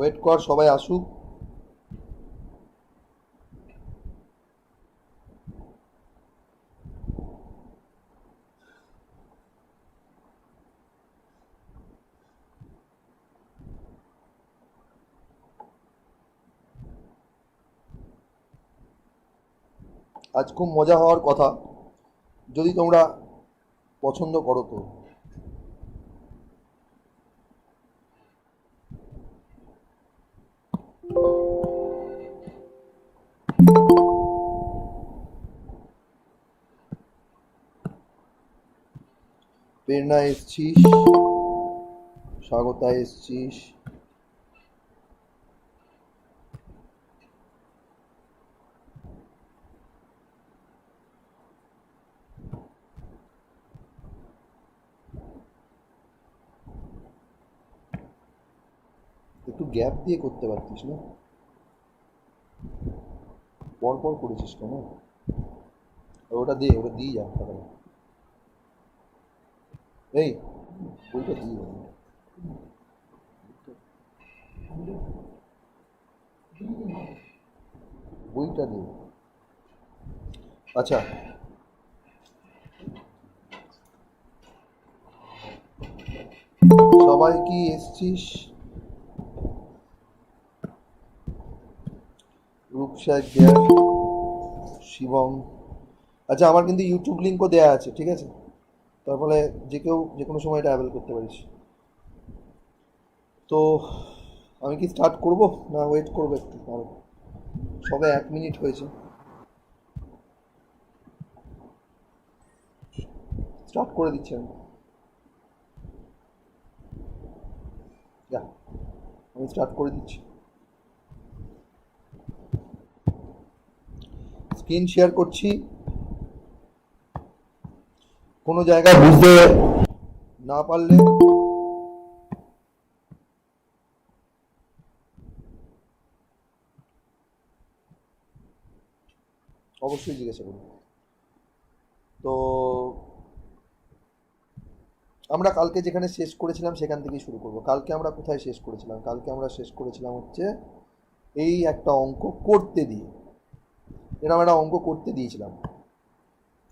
Wait কর, সবাই আসুক। আজ খুব মজা হওয়ার কথা, যদি তোমরা পছন্দ করো তো। প্রেরণা এসছিস, স্বাগতা এসছিস। একটু গ্যাপ দিয়ে করতে পারতিস না? পর পর করেছিস কেন? ওটা দিয়ে যা তাহলে। এই বইটা দিয়ে যা। বইটা দে। আচ্ছা, সবাই কি এসছিস? রূপসায় দেয়ার, শিবম। আচ্ছা, আমার কিন্তু ইউটিউব লিঙ্কও দেওয়া আছে, ঠিক আছে? তার ফলে যে কেউ যে কোনো সময় এটা অ্যাভেল করতে পারিস। তো আমি কি স্টার্ট করব না ওয়েট করবো একটু আরো? সবে 1 মিনিট হয়েছে। স্টার্ট করে দিচ্ছি আমি। যা, আমি স্টার্ট করে দিচ্ছি। স্ক্রিন শেয়ার করছি। কোনো জায়গায় বুঝতে না পারলে অবশ্যই জিজ্ঞাসা করুন। তো আমরা কালকে যেখানে শেষ করেছিলাম সেখান থেকেই শুরু করব। কালকে আমরা কোথায় শেষ করেছিলাম? কালকে আমরা শেষ করেছিলাম হচ্ছে এই একটা অঙ্ক করতে দিয়ে, এরকম একটা অঙ্ক করতে দিয়েছিলাম।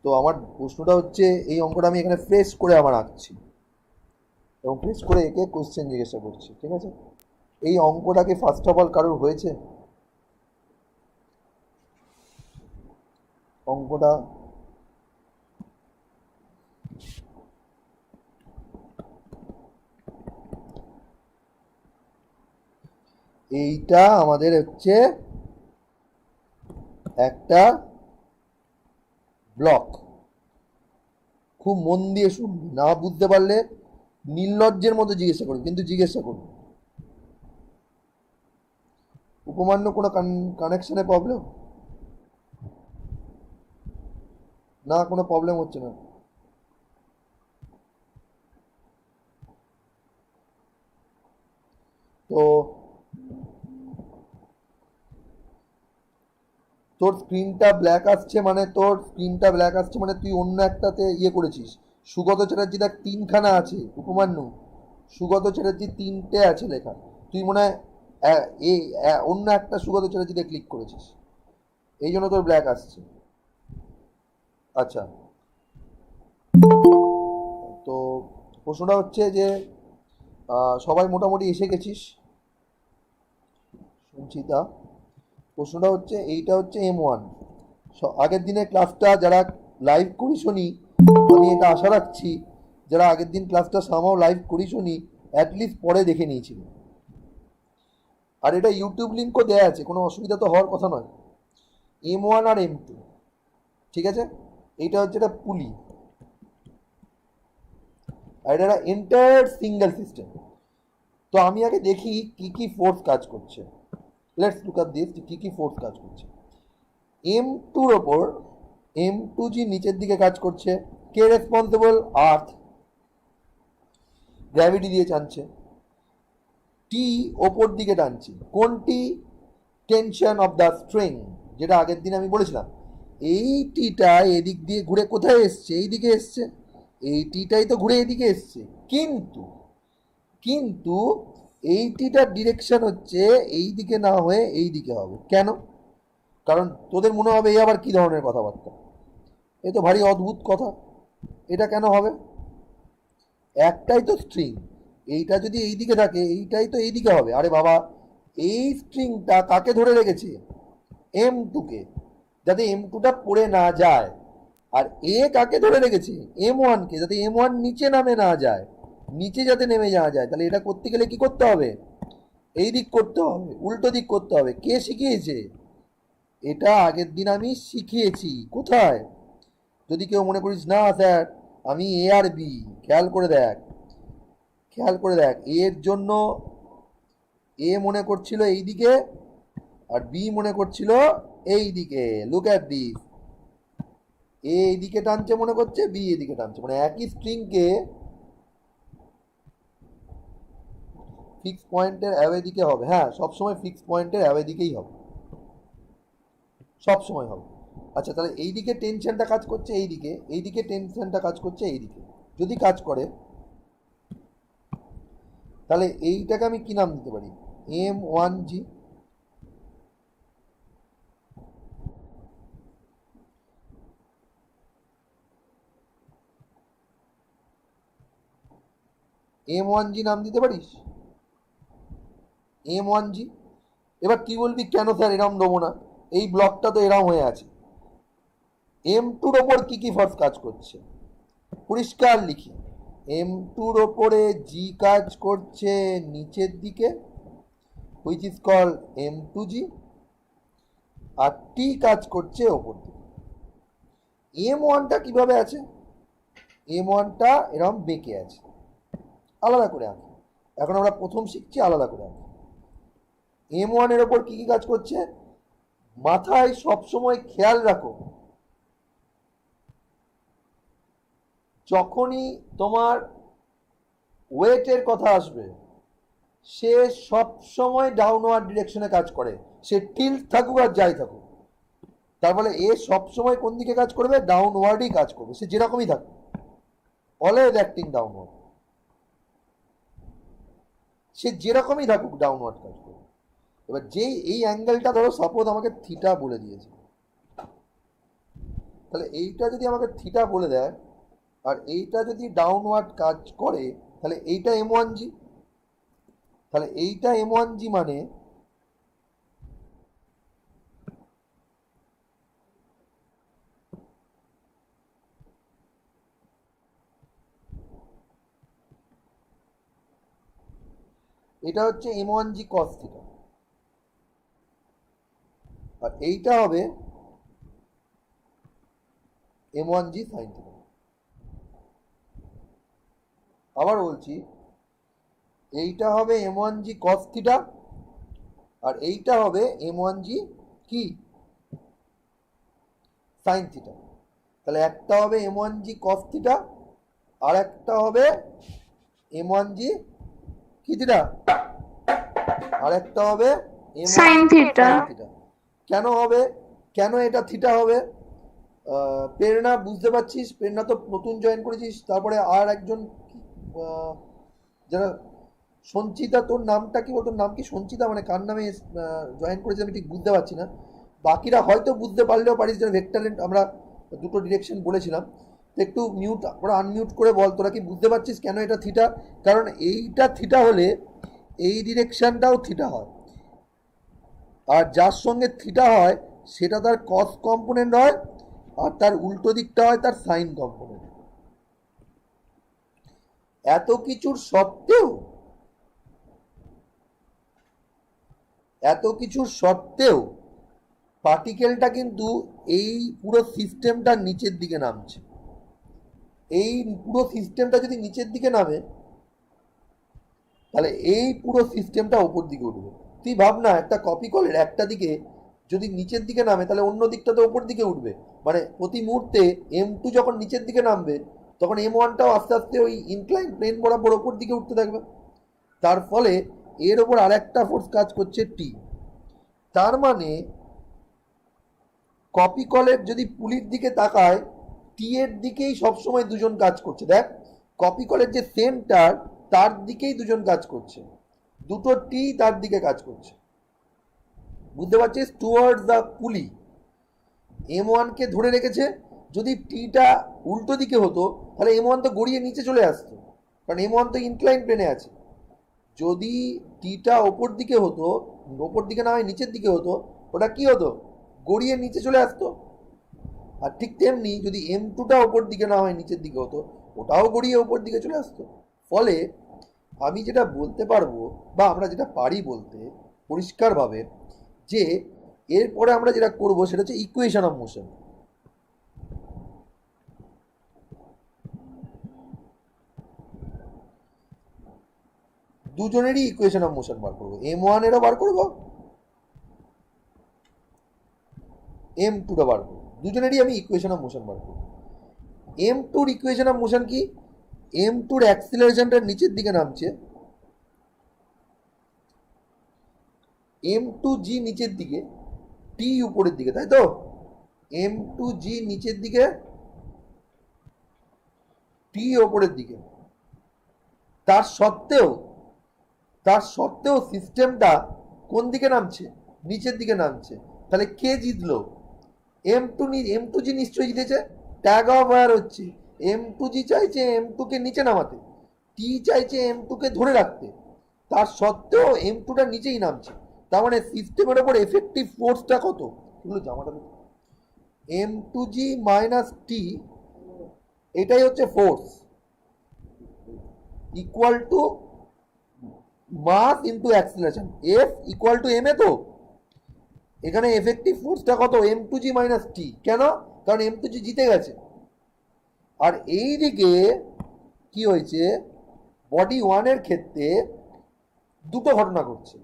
তো আমার প্রশ্নটা হচ্ছে, এই অঙ্কটা আমি এখানে ফ্রেশ করে আবার আঁকছি এবং ফ্রেশ করে একে কোশ্চেন জিজ্ঞাসা করছি, ঠিক আছে? এই অঙ্কটাকে ফার্স্ট অফ অল কারোর হয়েছে? অঙ্কটা এইটা আমাদের হচ্ছে একটা ব্লক। খুব মন দিয়ে শুনবি, না বুঝতে পারলে নির্লজ্জের মতো জিজ্ঞাসা করবি, কিন্তু জিজ্ঞাসা করবি। উপমান্য কোনো কানেকশনে প্রবলেম? না, কোনো প্রবলেম হচ্ছে না। তো তোর স্ক্রিনটা ব্ল্যাক আসছে মানে তুই অন্য একটাতে ইয়ে করেছিস। সুগত চ্যাটার্জি দেখ 3খানা আছে উপমান্য, সুগত চ্যাটার্জি 3টে আছে লেখা। তুই মনে হয় অন্য একটা সুগত চ্যাটার্জিতে ক্লিক করেছিস, এই জন্য তোর ব্ল্যাক আসছে। আচ্ছা, তো প্রশ্নটা হচ্ছে যে সবাই মোটামুটি এসে গেছিস সঞ্চিতা। প্রশ্নটা হচ্ছে, এইটা হচ্ছে M1। আগের দিনের ক্লাসটা যারা লাইভ করিসনি, আমি এটা আশা রাখছি যারা আগের দিন ক্লাসটা সামাও লাইভ করিসনি অ্যাটলিস্ট পরে দেখে নিয়েছিল। আর এটা ইউটিউব লিঙ্কও দেওয়া আছে, কোনো অসুবিধা তো হওয়ার কথা নয়। M1 আর M2, ঠিক আছে? এইটা হচ্ছে একটা পুলি, আর এটা একটা এন্টায়ার সিঙ্গেল সিস্টেম। তো আমি আগে দেখি কি কি ফোর্স কাজ করছে। লেটস লুক আট দিস, কি কি ফোর্স কাজ করছে। M2-র ওপর M2G নিচের দিকে কাজ করছে। কে রেসপন্সিবল? আর্থ, গ্র্যাভিটি দিয়ে টানছে। টি ওপর দিকে টানছে। কোনটি? টেনশন অফ দ্য স্ট্রিং, যেটা আগের দিন আমি বলেছিলাম। এই টিটা এদিক দিয়ে ঘুরে কোথায় এসছে? এই দিকে এসছে। এই টিটাই তো ঘুরে এদিকে এসছে, কিন্তু কিন্তু এইটিটার ডিরেকশন হচ্ছে এই দিকে না হয়ে এই দিকে হবে। কেন? কারণ তোদের মনে হবে এই আবার কি ধরনের কথাবার্তা, এ তো ভারী অদ্ভুত কথা, এটা কেন হবে? একটাই তো স্ট্রিং, এইটা যদি এই দিকে থাকে এইটাই তো এই দিকে হবে। আরে বাবা, এই স্ট্রিংটা কাকে ধরে রেখেছে? M2-কে, যাতে M2টা পড়ে না যায়। আর এ কাকে ধরে রেখেছে? M1-কে, যাতে M1 নিচে নামে না যায়, নিচে যাতে নেমে যাওয়া যায়। তাহলে এটা করতে গেলে কি করতে হবে? এই দিক করতে হবে, উল্টো দিক করতে হবে। কে শিখিয়েছে? এটা আগের দিন আমি শিখিয়েছি। কোথায়? যদি কেউ মনে করিস না স্যার আমি এ আর বি, খেয়াল করে দেখ, খেয়াল করে দেখ, এর জন্য এ মনে করছিল এই দিকে আর বি মনে করছিল এই দিকে। লুক অ্যাট দিস, এ এইদিকে টানছে মনে করছে, বি এদিকে টানছে, মানে একই স্ট্রিংকে ফিক্স পয়েন্টের অ্যাওয়ে দিকে হবে। হ্যাঁ, সবসময় ফিক্স পয়েন্টের অ্যাওয়ে দিকেই হবে, সব সময় হবে। আচ্ছা, তাহলে এই দিকে টেনশনটা কাজ করছে এই দিকে, এই দিকে টেনশনটা কাজ করছে এই দিকে। যদি কাজ করে তাহলে এইটাকে আমি কি নাম দিতে পারি? M1G। M1G নাম দিতে পারিস? M1G। এবার কি বলবি কেন স্যার এরম দেবো না? এই ব্লকটা তো এরম হয়ে আছে। M2-র ওপর কি কি ফোর্স কাজ করছে পরিষ্কার লিখি। M2-র ওপরে G কাজ করছে নিচের দিকে, হুইচ ইজ কল M2G, আর T কাজ করছে ওপর দিকে। M1টা কিভাবে আছে? M1টা এরম বেঁকে আছে, আলাদা করে আঁকি। এখন আমরা প্রথম শিখছি, আলাদা করে আঁকি। M1-এর ওপর কি কি কাজ করছে মাথায় সবসময় খেয়াল রাখো। যখনই তোমার ওয়েটের কথা আসবে, সে সব সময় ডাউনওয়ার্ড ডিরেকশনে কাজ করে, সে টিল্ট থাকুক আর যাই থাকুক। তার ফলে এ সব সময় কোন দিকে কাজ করবে? ডাউনওয়ার্ডই কাজ করবে, সে যেরকমই থাকুক, অলওয়েজ অ্যাক্টিং ডাউনওয়ার্ড। সে যেরকমই থাকুক ডাউনওয়ার্ড কাজ করবে। এবার যেই এই অ্যাঙ্গেলটা ধরো সাপোজ আমাকে থিটা বলে দিয়েছে, তাহলে এইটা যদি আমাকে থিটা বলে দেয় আর এইটা যদি ডাউনওয়ার্ড কাজ করে, তাহলে এইটা M1G। তাহলে এইটা M1G মানে এটা হচ্ছে M1G cos থিটা, আর এইটা হবে M1G sin থিটা। আবার বলছি, এইটা হবে M1G cos থিটা আর এইটা হবে M1G কি sin থিটা। তাহলে একটা হবে M1G cos থিটা আর একটা হবে M1G কি থিটা, আর একটা হবে sin theta. sin theta. কেন হবে? কেন এটা থিটা হবে? প্রেরণা বুঝতে পারছিস? প্রেরণা তো নতুন জয়েন করেছিস। তারপরে আর একজন যারা, সঞ্চিতা, তোর নামটা কি? তোর নাম কি সঞ্চিতা? মানে কার নামে জয়েন করেছে আমি ঠিক বুঝতে পারছি না। বাকিরা হয়তো বুঝতে পারলেও পারিস, যারা ভেক্টরেন্ট আমরা দুটো ডিরেকশন বলেছিলাম। তো একটু মিউট, ওরা আনমিউট করে বল তোরা কি বুঝতে পারছিস কেন এটা থিটা? কারণ এইটা থিটা হলে এই ডিরেকশনটাও থিটা হয়, আর যার সঙ্গে থিটা হয় সেটা তার কস কম্পোনেন্ট হয়, আর তার উল্টো দিকটা হয় তার সাইন কম্পোনেন্ট। এত কিছুর সত্ত্বেও, এত কিছুর সত্ত্বেও পার্টিকেলটা কিন্তু এই পুরো সিস্টেমটা নিচের দিকে নামছে। এই পুরো সিস্টেমটা যদি নিচের দিকে নামে তাহলে এই পুরো সিস্টেমটা ওপর দিকে উঠবে। তুই ভাব না, একটা কপি কলের একটা দিকে যদি নিচের দিকে নামে তাহলে অন্য দিকটা তো ওপর দিকে উঠবে। মানে প্রতি মুহূর্তে M2 যখন নিচের দিকে নামবে তখন M1টাও আস্তে আস্তে ওই ইনক্লাইন প্লেন বরাবর ওপর দিকে উঠতে থাকবে। তার ফলে এর ওপর আর একটা ফোর্স কাজ করছে T। তার মানে কপি কলের যদি পুলির দিকে তাকায়, টি এর দিকেই সবসময় দুজন কাজ করছে। দেখ, কপি কলের যে সেন্টার তার দিকেই দুজন কাজ করছে, দুটো টি তার দিকে কাজ করছে, বুঝতে পারছিস? টুয়ার্ডস দ্য পুলি M1 কে ধরে রেখেছে। যদি টিটা উল্টো দিকে হতো তাহলে M1 তো গড়িয়ে নিচে চলে আসতো, কারণ M1 তো ইনক্লাইন প্লেনে আছে। যদি টিটা ওপর দিকে হতো, ওপর দিকে না হয় নিচের দিকে হতো, ওটা কি হতো? গড়িয়ে নিচে চলে আসতো। আর ঠিক তেমনি যদি M2টা ওপর দিকে না হয় নিচের দিকে হতো, ওটাও গড়িয়ে ওপর দিকে চলে আসতো। ফলে আমি যেটা বলতে পারবো, বা আমরা যেটা পারি বলতে পরিষ্কারভাবে, যে এরপরে আমরা যেটা করব সেটা হচ্ছে ইকুয়েশন অফ মোশন। দুজনেরই ইকুয়েশন অফ মোশন বার করবো, M1 এরও বার করবো, M2টা বার করবো। দুজনেরই আমি ইকুয়েশন অফ মোশন বার করবো। M2-র ইকুয়েশন অফ মোশন কি? M2-র অ্যাক্সিলারেশনটা নিচের দিকে নামছে, M2G নিচের দিকে, T উপরের দিকে, তাই তো? M2G নিচের দিকে, T ওপরের দিকে। তার সত্ত্বেও সিস্টেমটা কোন দিকে নামছে? নিচের দিকে নামছে। তাহলে কে জিতলো? M2G নিশ্চয়ই জিতেছে। ট্যাগ অফ ওয়ার হচ্ছে M2G চাইছে M2 কে নিচে নামাতে, T চাইছে M2 কে ধরে রাখতে। তার সত্ত্বেও M2টা নিচেই নামছে। তার মানে সিস্টেমের ওপর এফেক্টিভ ফোর্সটা কত? এগুলো জামাটা M2G মাইনাস T, এটাই হচ্ছে force, equal to mass into acceleration, F equal to M A. তো এখানে এফেক্টিভ ফোর্সটা কত? M2G minus T। কেন? কারণ M2G জিতে গেছে। আর এই দিকে কি হয়েছে, বডি 1-এর ক্ষেত্রে দুটো ঘটনা ঘটছে।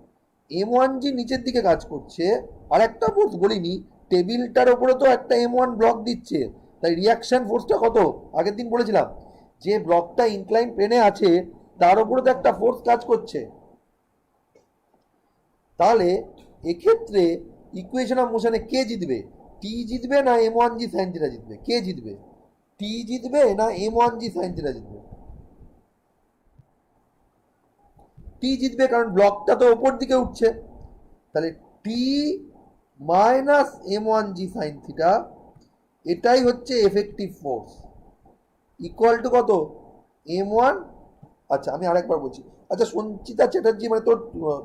M1G নিচের দিকে কাজ করছে, আর একটা ফোর্স বলিনি, টেবিলটার ওপরে তো একটা M1 ব্লক দিচ্ছে। তাই রিয়াকশন ফোর্সটা কত? আগের দিন বলেছিলাম যে ব্লকটা ইনক্লাইন প্লেনে আছে তার উপরে তো একটা ফোর্স কাজ করছে। তাহলে এক্ষেত্রে ইকুয়েশন অফ মোশনে কে জিতবে? টি জিতবে না M1G সাইন থিটা জিতবে? কে জিতবে? টি জিতবে না M1G সাইন থিটা জিতবে? টি জিতবে, কারণ ব্লকটা তো ওপর দিকে উঠছে। তাহলে টি মাইনাস M1G সাইন থিটা, এটাই হচ্ছে এফেক্টিভ ফোর্স, ইকুয়াল টু কত? M1। আচ্ছা আমি আরেকবার বলছি। আচ্ছা সঞ্চিতা চ্যাটার্জি, মানে তোর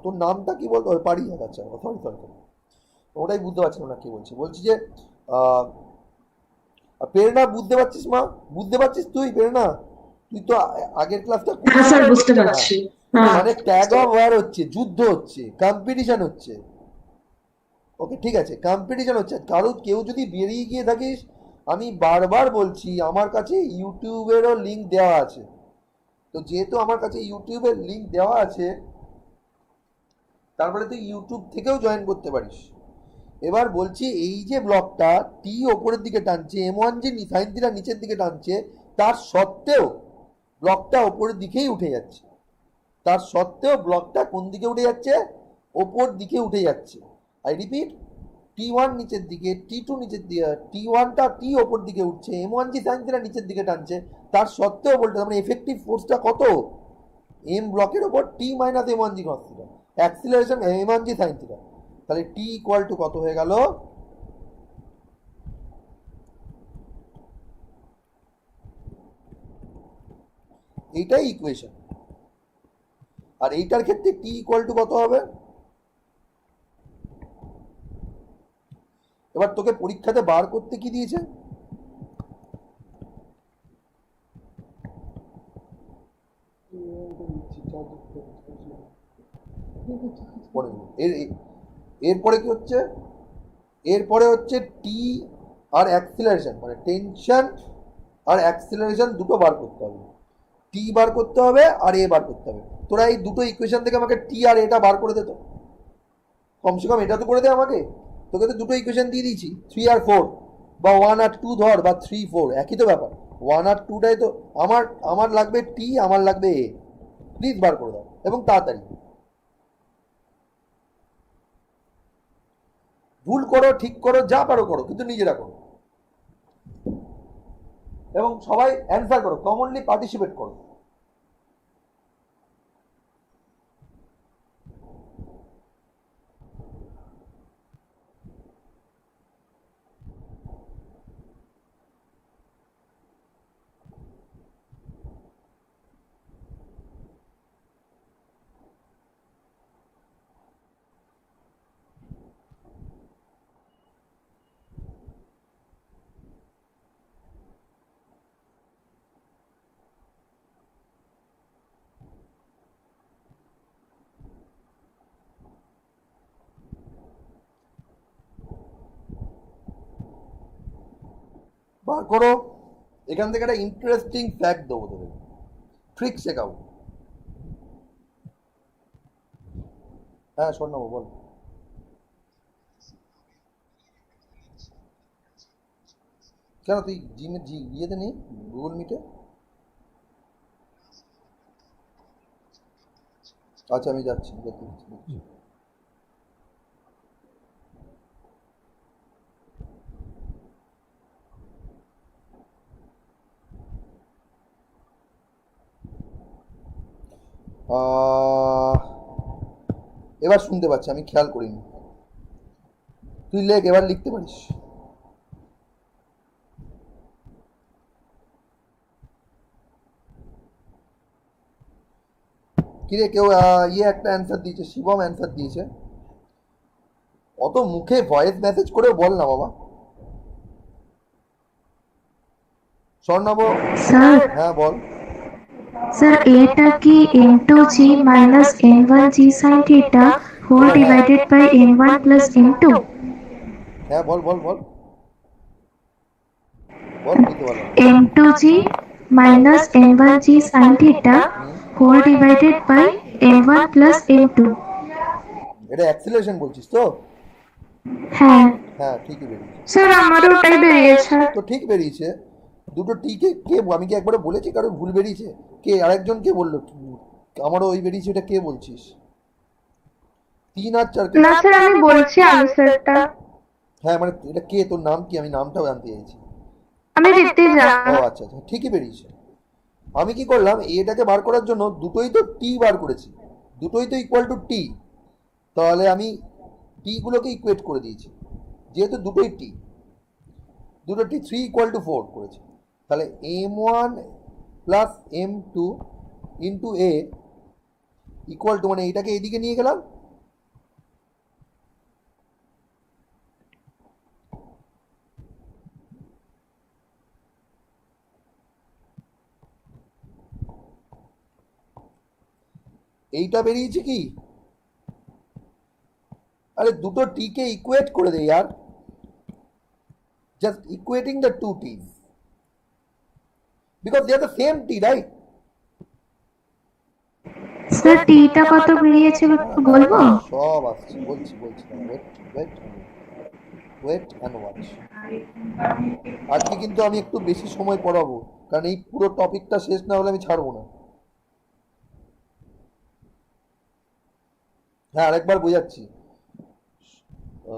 তোর নামটা কি বলতো? পারি, আচ্ছা সরি সরি, ওটাই বুঝতে পারছিলাম না কি বলছি। বলছি যে আহ, প্রেরণা বুঝতে পারছিস মা? বুঝতে পারছিস তুই প্রেরণা? তুই তো আগের ক্লাসটা হ্যাঁ স্যার, বুঝতে হ্যাঁ, পারছি। হ্যাঁ। মানে ট্যাগ অফ ওয়ার হচ্ছে, যুদ্ধ হচ্ছে, কম্পিটিশন হচ্ছে। ওকে ঠিক আছে, কম্পিটিশন হচ্ছে। কেউ যদি বেরিয়ে গিয়ে থাকিস, আমি বারবার বলছি আমার কাছে ইউটিউবেরও লিঙ্ক দেওয়া আছে। তো যেহেতু আমার কাছে ইউটিউবের লিঙ্ক দেওয়া আছে, তারপরে তুই ইউটিউব থেকেও জয়েন করতে পারিস। এবার বলছি, এই যে ব্লকটা টি ওপরের দিকে টানছে, M1 যে সাইন থিটা নিচের দিকে টানছে, তার সত্ত্বেও ব্লকটা ওপরের দিকেই উঠে যাচ্ছে। তার সত্ত্বেও ব্লকটা কোন দিকে উঠে যাচ্ছে? ওপর দিকে উঠে যাচ্ছে। আই রিপিট, T1 নিচের দিকে, T2 নিচের দিকে, T1টা T ওপর দিকে উঠছে, M1G সাইন থিটা নিচের দিকে টানছে। তার সত্ত্বেও বলতে মানে এফেক্টিভ ফোর্সটা কত? M ব্লকের ওপর T minus M1G cos theta, acceleration M1G sine theta. তাহলে T ইকুয়াল টু কত হয়ে গেল? এইটাই ইকুয়েশন। আর এইটার ক্ষেত্রে T ইকুয়াল টু কত হবে? এবার তোকে পরীক্ষাতে বার করতে কি দিয়েছে? এরপরে কি হচ্ছে? এরপরে হচ্ছে টি আর অ্যাক্সিলারেশন, মানে টেনশন আর অ্যাক্সিলারেশন দুটো বার করতে হবে। টি বার করতে হবে আর এ বার করতে হবে। তোরা এই দুটো ইকুয়েশন থেকে আমাকে টি আর এটা বার করে দে তো, কমসে কম এটা তো করে দে আমাকে। তোকে তো দুটো ইকুয়েশন দিয়ে দিয়েছি, 3 আর 4, বা 1 আর 2 ধর, বা 3 4, একই তো ব্যাপার। 1 আর 2টাই তো আমার আমার লাগবে টি, আমার লাগবে এ। প্লিজ বার করে দাও, এবং তাড়াতাড়ি। ভুল করো, ঠিক করো, যা পারো করো, কিন্তু নিজেরা করো। এবং সবাই অ্যান্সার করো, কমনলি পার্টিসিপেট করো। বার করো। এখান থেকে একটা ইন্টারেস্টিং ফ্যাক্ট দেবো তোদের, ট্রিক শেখাবো। হ্যাঁ স্বর্ণাব বল। কেন তুই ইয়েতে নেই, গুগল মিটে? আচ্ছা আমি যাচ্ছি, দেখছি। এবার শুনতে পাচ্ছি, আমি খেয়াল করিনি। তুই লেখ, এবার লিখতে পারিস। কিরে কেউ ইয়ে একটা অ্যান্সার দিয়েছে, শিবম অ্যান্সার দিয়েছে। অত মুখে ভয়েস মেসেজ করে বল না বাবা। স্বর্ণাব স্যার হ্যাঁ বল। স্যার এটা কি n2g minus n1g sin theta whole divided by n1 plus n2? হ্যাঁ বল বল বল বল, বুঝতে পারলাম। n2g minus n1g sin theta whole divided by n1 plus n2. এটা অ্যাক্সিলারেশন বলছিস তো? হ্যাঁ হ্যাঁ ঠিকই বেরিয়েছে। স্যার আমারও ওটাই বেরিয়েছে। তো ঠিক বেরিয়েছে। দুটো টিকে কে, আমি কি একবারে বলেছি কারোর ভুল বেরিয়েছে? কে আরেকজন কে বললো আমারও ওই বেরিয়েছে, এটা কে বলছিস? 3 আর 4 না স্যার আমি বলছি আনসারটা। হ্যাঁ মানে এটা কে, তোর নাম কি? আমি নামটাও জানতে চাইছি। আমি ঋতিজা। ও আচ্ছা আচ্ছা, ঠিকই বেরিয়েছে। আমি কি করলাম, এটাকে বার করার জন্য দুটোই তো টি বার করেছি, দুটোই তো ইকুয়াল টু টি, তাহলে আমি টি গুলোকে ইকুয়েট করে দিয়েছি। যেহেতু দুটোই টি, দুটো টি 3 ইকুয়াল টু 4 করেছে, তাহলে m1 plus m2 into A equal two, মানে এইটাকে এইদিকে নিয়ে গেলাম, এইটা বেরিয়েছে কি? আরে দুটো টি কে ইকুয়েট করে দে यार, just equating the two t's because they are the same t, right? Sir টিটা কত বেরিয়েছিল একটু বলবো? সব আসছে, বলছি বলছি, wait wait wait and watch. আজকে কিন্তু আমি একটু বেশি সময় পড়াবো, কারণ এই পুরো টপিকটা শেষ না হলে আমি ছাড়বো না। হ্যাঁ আরেকবার বোঝাচ্ছি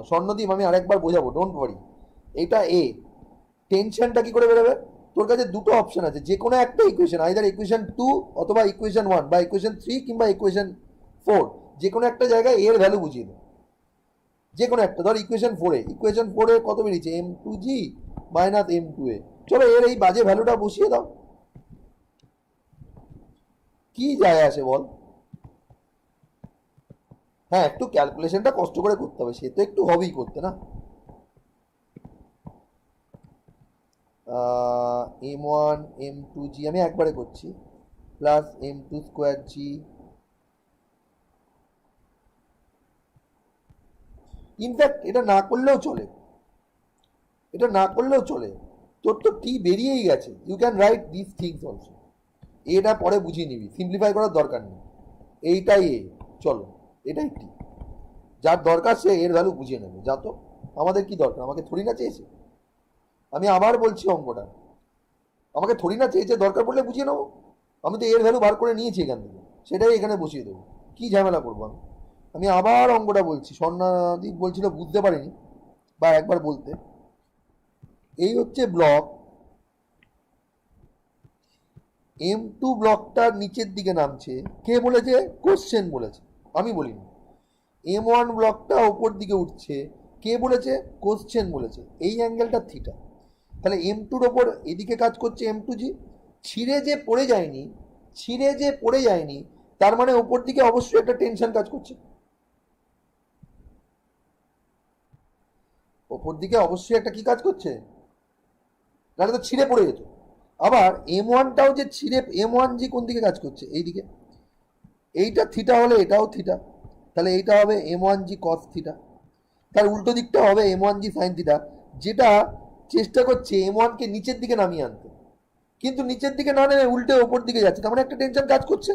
স্বর্ণদীপ, আমি আরেকবার বোঝাবো, ডোন্ট ওয়ারি। এটা এ, টেনশনটা কি করে বেরোবে? তোর কাছে দুটো অপশন আছে, যে কোনো একটা ইকুয়েশন, আইদার ইকুয়েশন 2 অথবা ইকুয়েশন 1 বা ইকুয়েশন 3 কিংবা ইকুয়েশন 4, যে কোনো একটা জায়গায় এর ভ্যালু বুঝিয়ে দে, যে কোনো একটা। ধর ইকুয়েশন 4 এ, ইকুয়েশন 4 এ কত বেরিয়েছে? m2g minus m2a। চলো এর এই বাজে ভ্যালুটা বসিয়ে দাও, কি যায় আসে বল? হ্যাঁ একটু ক্যালকুলেশনটা কষ্ট করে করতে হবে, সে তো একটু হবেই করতে না। m1 m2g আমি একবারে করছি, প্লাস m2 স্কোয়ার জি, ইনফ্যাক্ট এটা না করলেও চলে, এটা না করলেও চলে, তোর তো টি বেরিয়েই গেছে। You can write this things also. এটা পরে বুঝিয়ে নিবি, সিম্পলিফাই করার দরকার নেই। এইটাই এ, চলো এটাই টি, যার দরকার সে এর ভ্যালু বুঝিয়ে নেবে। যা তো, আমাদের কি দরকার? আমাকে থোড়ি না চেয়েছে। আমি আবার বলছি অঙ্কটা, আমাকে থোড়ি না চেয়েছে, দরকার পড়লে বুঝিয়ে নেবো। আমি তো এর ভ্যালু বার করে নিয়েছি এখান থেকে, সেটাই এখানে বসিয়ে দেবো, কি ঝামেলা করবো আমি? আমি আবার অঙ্কটা বলছি, স্বর্ণাদীপ বলছিল বুঝতে পারিনি, বা একবার বলতে। এই হচ্ছে ব্লক m2, ব্লকটার নিচের দিকে নামছে, কে বলেছে? কোশ্চেন বলেছে, আমি বলিনি। m1 ব্লকটা ওপর দিকে উঠছে, কে বলেছে? কোশ্চেন বলেছে। এই অ্যাঙ্গেলটা থিটা, তাহলে m2-র ওপর এদিকে কাজ করছে m2g, ছিঁড়ে যে পড়ে যায়নি, ছিঁড়ে যে পড়ে যায়নি, তার মানে ওপর দিকে অবশ্যই একটা টেনশন কাজ করছে, ওপর দিকে অবশ্যই একটা কি কাজ করছে, নাহলে তো ছিঁড়ে পড়ে যেত। আবার m1টাও যে ছিঁড়ে, m1g কোন দিকে কাজ করছে? এইদিকে। এইটা থিটা হলে এটাও থিটা, তাহলে এইটা হবে m1g cos থিটা, তার উল্টো দিকটা হবে m1g sin থিটা, যেটা চেষ্টা করছে M1 কে নিচের দিকে নামিয়ে আনতে, কিন্তু নিচের দিকে না নেমে উল্টে ওপর দিকে যাচ্ছে, তার মানে একটা টেনশন কাজ করছে।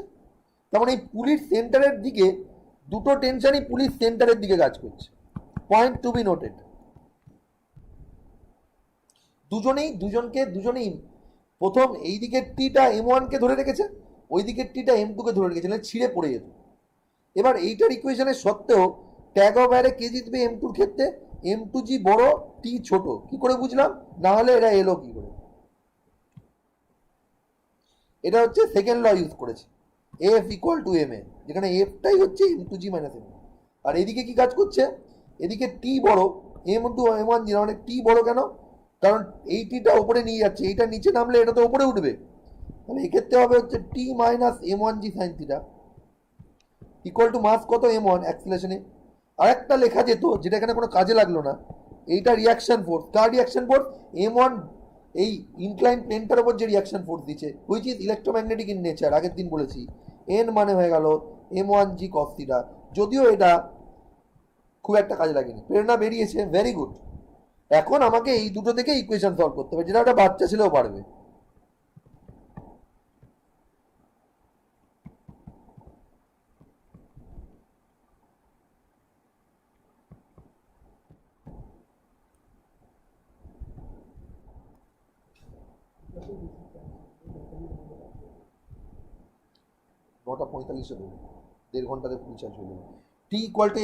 তার মানে এই পুলিশ সেন্টারের দিকে দুটো টেনশনই পুলিশ সেন্টারের দিকে কাজ করছে। Point to be noted. দুজনেই প্রথম এই দিকের টিটা M1 কে ধরে রেখেছে, ওই দিকের টিটা M2 কে ধরে রেখেছে, ছিঁড়ে পড়ে যেত। এবার এইটার ইকুয়েশনের সত্ত্বেও ট্যাগ অফ অ্যারে কে জিতবে M2 ক্ষেত্রে? M2G বড়, টি ছোট। কি করে বুঝলাম? না হলে এরা এলো কি করে? এটা হচ্ছে সেকেন্ড ল ইউজ করেছে, এফ ইকুয়াল টু এম এ, যেখানে এফটাই হচ্ছে M2G মাইনাস M1। আর এদিকে কি কাজ করছে? এদিকে টি বড়, M2 M1 মানে টি বড় কেন? কারণ এই টিটা উপরে নিয়ে যাচ্ছে, এইটা নিচে নামলে এটা তো উপরে উঠবে, তাহলে এক্ষেত্রে হবে হচ্ছে T minus M1G sine theta equal to mass কত M1 অ্যাক্সিলারেশনে। আর একটা লেখা যেত যেটা এখানে কোনো কাজে লাগলো না, এইটা রিয়াকশন ফোর্স। কার রিয়াকশন ফোর্স? M1 এই ইনক্লাইন প্লেনটার উপর যে রিয়াকশন ফোর্স দিচ্ছে, which is electromagnetic in nature. আগের দিন বলেছি এন মানে হয়ে গেল M1G cos থিটা। যদিও এটা খুব একটা কাজে লাগেনি, প্রেরণা বেরিয়েছে, ভেরি গুড। এখন আমাকে এই দুটো থেকে ইকুয়েশন সলভ করতে হবে, যেটা একটা বাচ্চা ছেলেও পারবে। নটা 45-এ দেবো, 1.5 ঘন্টাতে ফুল চার্জ হয়ে যাবে। T equal to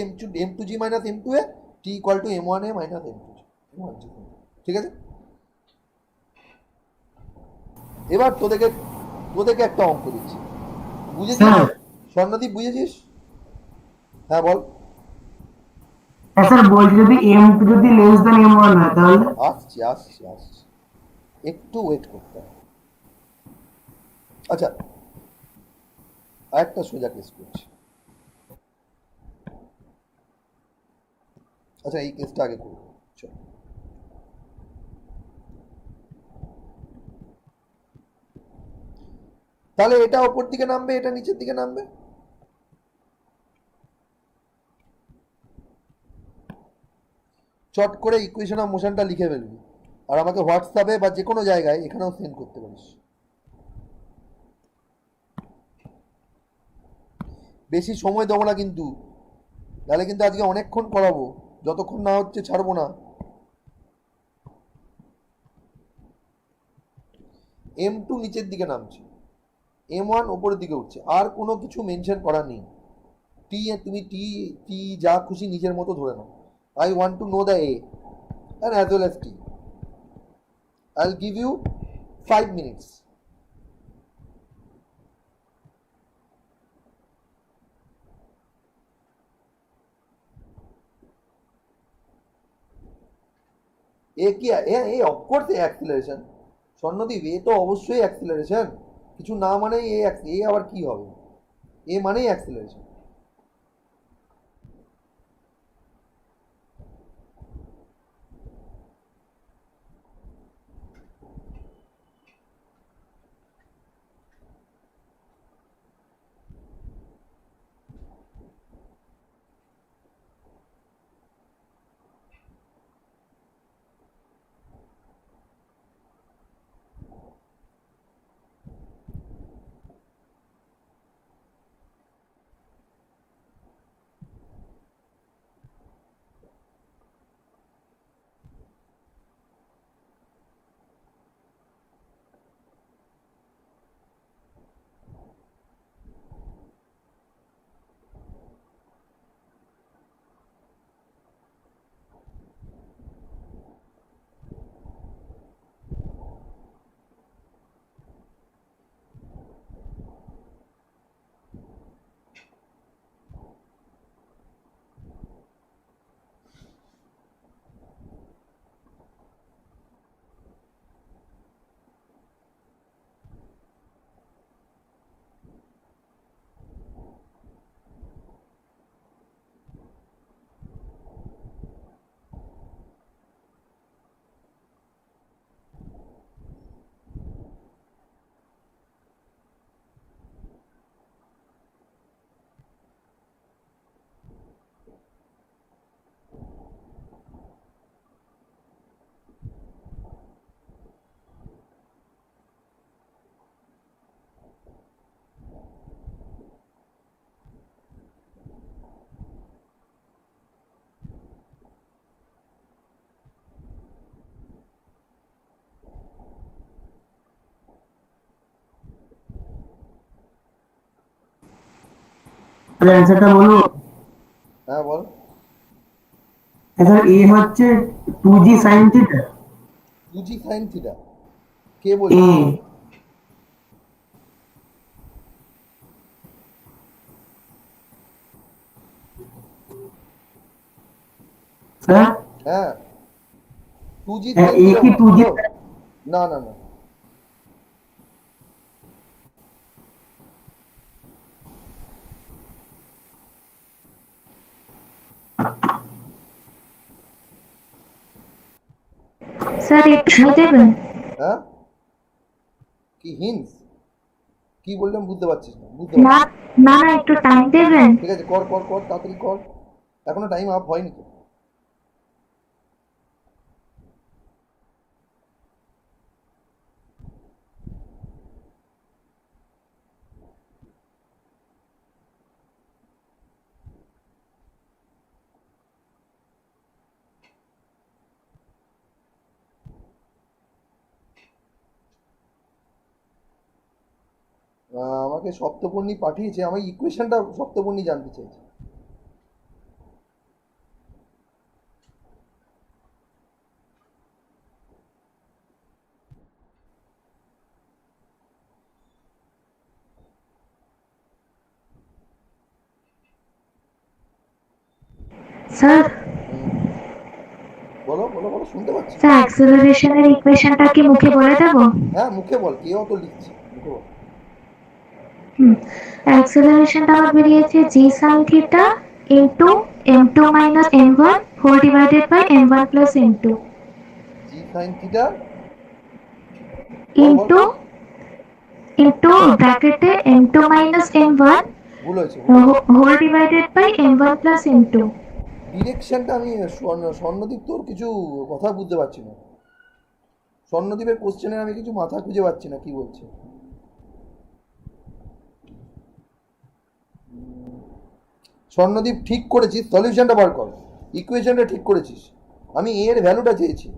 M2G minus M2 A, T equal to M1A minus M1G। ঠিক আছে, এবার তোদেরকে একটা অঙ্ক দিচ্ছি, বুঝেছিস? স্যার স্বর্ণদীপ বুঝেছিস? হ্যাঁ বল। স্যার বলছি যদি M2 যদি লেস দেন M1 হয় তাহলে? আসছি, একটু ওয়েট করতে হবে। আচ্ছা, আরেকটা সোজা কেস করছি। আচ্ছা, এই কেসটা আগে করবো, চল। তাহলে এটা ওপর দিকে নামবে, এটা নিচের দিকে নামবে। চট করে ইকুয়েশন অফ মোশনটা লিখে ফেলবি, আর আমাকে হোয়াটসঅ্যাপে বা যে কোনো জায়গায় এখানেও সেন্ড করতে পারিস। বেশি সময় দেবো না কিন্তু, তাহলে কিন্তু আজকে অনেকক্ষণ করাবো, যতক্ষণ না হচ্ছে ছাড়বো না। M2 নিচের দিকে নামছে, M1 ওপরের দিকে উঠছে, আর কোনো কিছু মেনশন করা নেই। টি তুমি টি টি যা খুশি নিজের মতো ধরে নাও। I want to know the A and as well as T. I will give you 5 minutes। A কি? A of course A acceleration. Swarnadwip, এ তো অবশ্যই অ্যাক্সিলারেশন, কিছু না মানে এ আবার কি হবে? এ মানেই অ্যাক্সিলারেশন। অ্যান্সারটা বলবো? হ্যাঁ বল। স্যার এ হচ্ছে 2g sin theta. 2g sine theta কে এ বলছে? স্যার হ্যাঁ 2g হ্যাঁ সাইন এ থিটা কি 2g? হলো? না না না। স্যার একটু সময় দেবেন? হ্যাঁ কি হিন্স কি বললাম বুঝতে পারছিস না? বুঝতে না পারছিস? না না, একটু টাইম দেবেন? ঠিক আছে কর কর কর তাড়াতাড়ি কর, এখনো টাইম আপ হয়নি তো। আমাকে সপ্তপর্ণী পাঠিয়েছে, আমি ইকুয়েশনটা সপ্তপর্ণী জানতে চাইছি। স্যার হুম, বলো বলো বলো শুনতে পাচ্ছি। স্যার অ্যাক্সেলারেশনের ইকুয়েশনটা কি মুখে বলে দেবো? হ্যাঁ মুখে বল, কে অত লিখছে, মুখে বল। হুম, অ্যাক্সেলারেশনটা আমার বেরিয়েছে G sine theta into m2 minus m1 whole divided by m1 plus m2 G sine theta বল বল। ইন্টু ইন্টু ব্র্যাকেটে m2 মাইনাস m1 ভুল হয়েছে ভুল হয়েছে। Whole divided by m1 plus m2। ডিরেকশনটা আমি স্বর্ণদীপ তোর কিছু কথা বুঝতে পারছি না। স্বর্ণদীপের কোশ্চেনের আমি কিছু মাথা খুঁজে পাচ্ছি না কি বলছে। স্বর্ণদীপ ঠিক করেছিস, সলিউশনটা বার কর, ইকুয়েশনটা ঠিক করেছিস, আমি এর ভ্যালুটা চেয়েছি।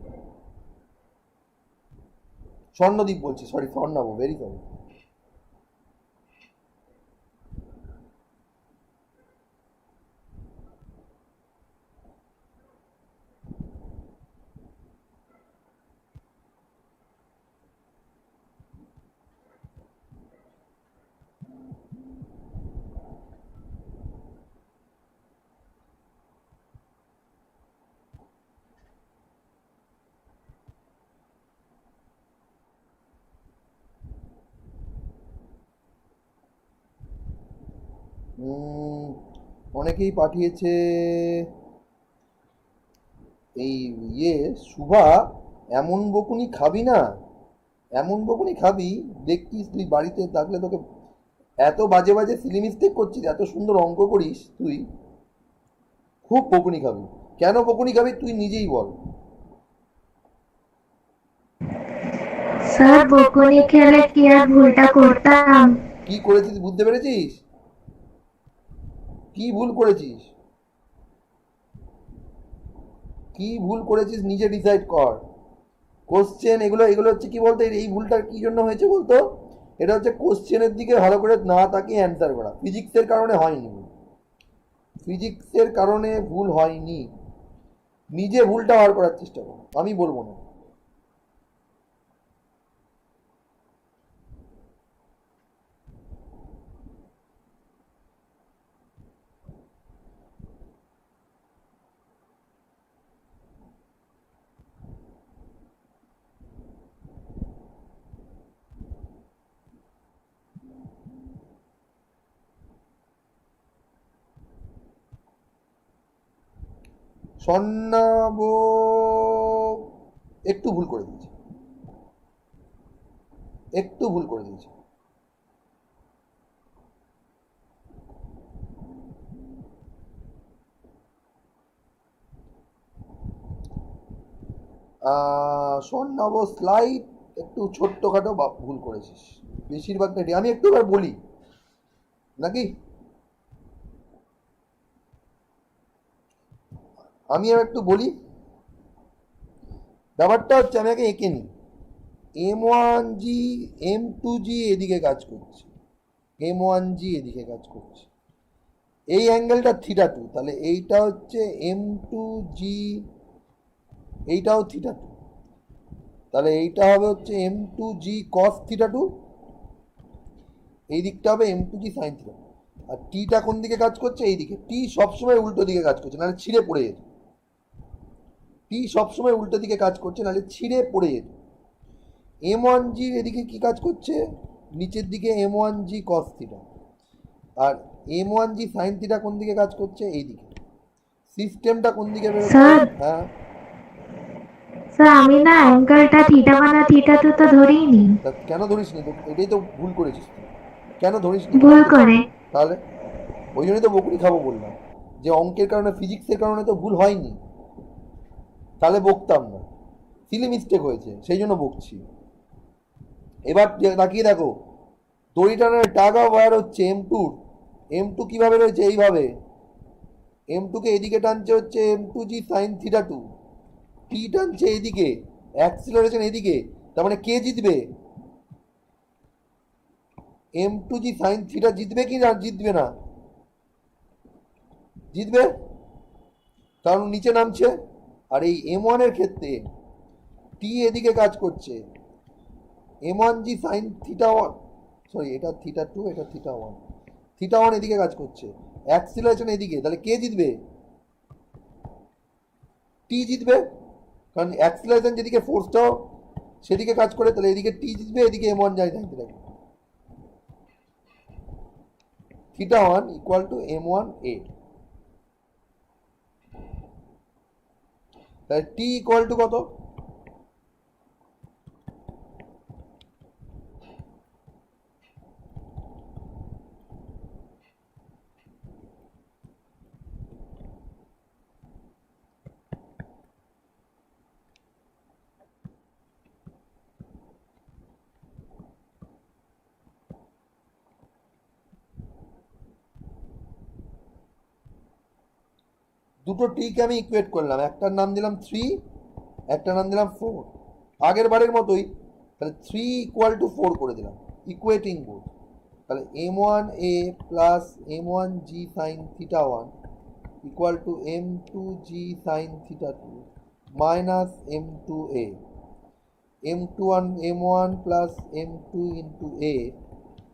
স্বর্ণদীপ বলছি, সরি স্বর্ণাব, ভেরি সরি। অনেকেই পাঠিয়েছে এই শুভা, এমন বকুনি খাবি না, এমন বকুনি খাবি দেখতিস তুই বাড়িতে থাকলে তোকে, এত বাজে বাজে সিলি মিস্টেক করছিস, এত সুন্দর অঙ্ক করিস তুই, খুব বকুনি খাবি। কেন বকুনি খাবি তুই নিজেই বল। স্যার বকুনি খেলে কি আর ভুলটা করতাম? কি করেছিস বুঝতে পেরেছিস? কি ভুল করেছিস, কি ভুল করেছিস নিজে ডিসাইড কর। কোশ্চেন এগুলো এগুলো হচ্ছে কি বলতো, এই ভুলটা কি জন্য হয়েছে বলতো, এটা হচ্ছে কোশ্চেনের দিকে ভালো করে না তাকিয়ে অ্যান্সার করা। ফিজিক্সের কারণে হয়নি, ফিজিক্সের কারণে ভুল হয়নি, নিজে ভুলটা বার করার চেষ্টা করো, আমি বলবো না। স্বর্ণাব একটু ভুল করে দিয়েছে, একটু ভুল করে দিয়েছে। স্বর্ণাব স্লাইড একটু ছোট্টখাটো ভুল করেছিস, বেশিরভাগটা আমি একটু এবার বলি নাকি, আমি আর একটু বলি। ব্যাপারটা হচ্ছে আমি আগে এঁকে নিই, m1g m2g এদিকে কাজ করছে, m1g এদিকে কাজ করছে, এই অ্যাঙ্গেলটা থিটা টু, তাহলে এইটা হচ্ছে এম টু জি, এইটাও থিটা টু, তাহলে এইটা হবে হচ্ছে M two G cos theta two, এই দিকটা হবে M two G sine theta. আর টিটা কোন দিকে কাজ করছে? এই দিকে। টি সবসময় উল্টো দিকে কাজ করছে, নাহলে ছিঁড়ে পড়ে যেত। টি সবসময় উল্টো দিকে কাজ করছে, নাহলে ছিঁড়ে পড়ে যেত। এম ওয়ান জি এদিকে কি কাজ করছে? নিচের দিকে M one G cos theta, আর M one G sine theta কোন দিকে কাজ করছে? এই দিকে। সিস্টেমটা কোন দিকে বেরোচ্ছে? স্যার হ্যাঁ, স্যার আমি না অ্যাঙ্গেলটা থিটা বানা থিটা টু তো ধরিনি, তা কেন ধরিস নি? তো এটাই তো ভুল করেছিস তুই। কেন ধরিস নি ভুল বলতো? করে। তাহলে ওই জন্যই তো বকুনি খাবো বললাম, যে অঙ্কের কারণে, ফিজিক্সের কারণে তো ভুল হয়নি, তাহলে বকতাম না। সিলি মিস্টেক হয়েছে, সেই জন্য বকছি। এবার তাকিয়ে দেখো, দড়ি টানার টাগ অফ ওয়ার হচ্ছে এম টুর, এম টু কীভাবে রয়েছে? এইভাবে। এম টুকে এদিকে টানছে হচ্ছে M two G sine theta two, T টানছে এদিকে, অ্যাক্সিলারেশন এদিকে, তার মানে কে জিতবে? M two G sine theta জিতবে কি না? জিতবে না? জিতবে, কারণ নিচে নামছে। আর এই এম ওয়ানের ক্ষেত্রে টি এদিকে কাজ করছে, M one G sine theta one, sorry এটা থিটা টু, এটা থিটা ওয়ান, থিটা ওয়ান এদিকে কাজ করছে, অ্যাক্সিলারেশন এদিকে, তাহলে কে জিতবে? টি জিতবে, কারণ অ্যাক্সিলারেশন যেদিকে ফোর্সটাও সেদিকে কাজ করে, তাহলে এদিকে টি জিতবে, এদিকে এম ওয়ান যাই থাকতে থাকবে। Theta one equal to M one A, তাহলে টি ইকুয়াল টু কত? দুটো টিকে আমি ইকুয়েট করলাম, একটার নাম দিলাম থ্রি, একটার নাম দিলাম ফোর, আগের বারের মতোই। তাহলে থ্রি ইকুয়াল টু ফোর করে দিলাম, ইকুয়েটিং বোথ। তাহলে M one A plus M one G sine theta one equal to M two G sine theta two minus M two A, M two one M one plus M two into A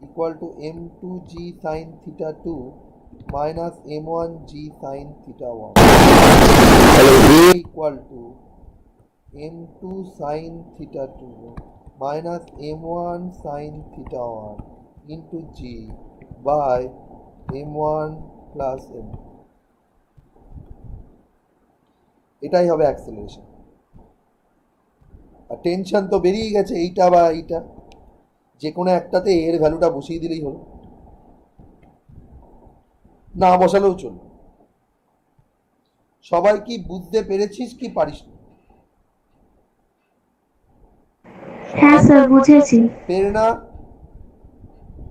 equal to M two G sine theta two minus M one G sine theta one equal to M two sine theta two minus M one sine theta one into G by M one plus M. এটাই হবে acceleration. আর tension তো বেরিয়ে গেছে, এইটা বা এইটা, যে কোনো একটাতে এর ভ্যালুটা বসিয়ে দিলেই হলো, না বসালেও চলবে। সবাই কি বুঝতে পেরেছিস কি পারিস না? হ্যাঁ সবাই স্যার বুঝেছি। পেরে না?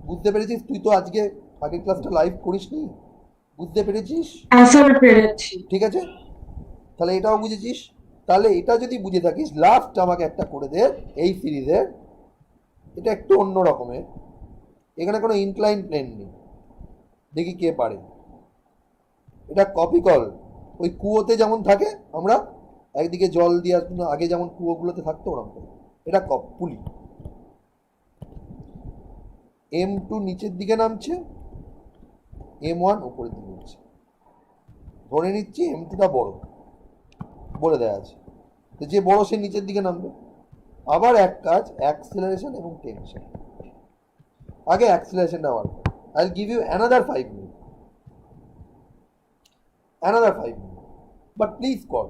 বুঝতে পেরেছিস? তুই তো আজকে আগের ক্লাসটা লাইভ করিসনি, বুঝতে পেরেছিস? আসলে পেরেছি। ঠিক আছে, তাহলে এটাও বুঝেছিস। তাহলে এটা যদি বুঝে থাকিস, লাস্ট আমাকে একটা করে দে এই সিরিজের, এটা একটু অন্য রকমের, এখানে কোনো ইনক্লাইন প্লেন নেই, দেখি কে পারে। এটা কপি কর, ওই কুয়োতে যেমন থাকে, আমরা একদিকে জল দিয়ে আগে যেমন কুয়োগুলোতে থাকতো ওরকম করে। এটা পুলি। এম টু নিচের দিকে নামছে, এম ওয়ান উপরের দিকে উঠছে। ধরে নিচ্ছি এম টুটা বড়, বলে দেওয়া আছে, তো যে বড় সে নিচের দিকে নামবে। আবার এক কাজ, অ্যাক্সিলারেশন এবং টেনশন, আগে অ্যাক্সিলারেশনটা বার কর। I will give you another 5 minute, another 5 minute, but please কর।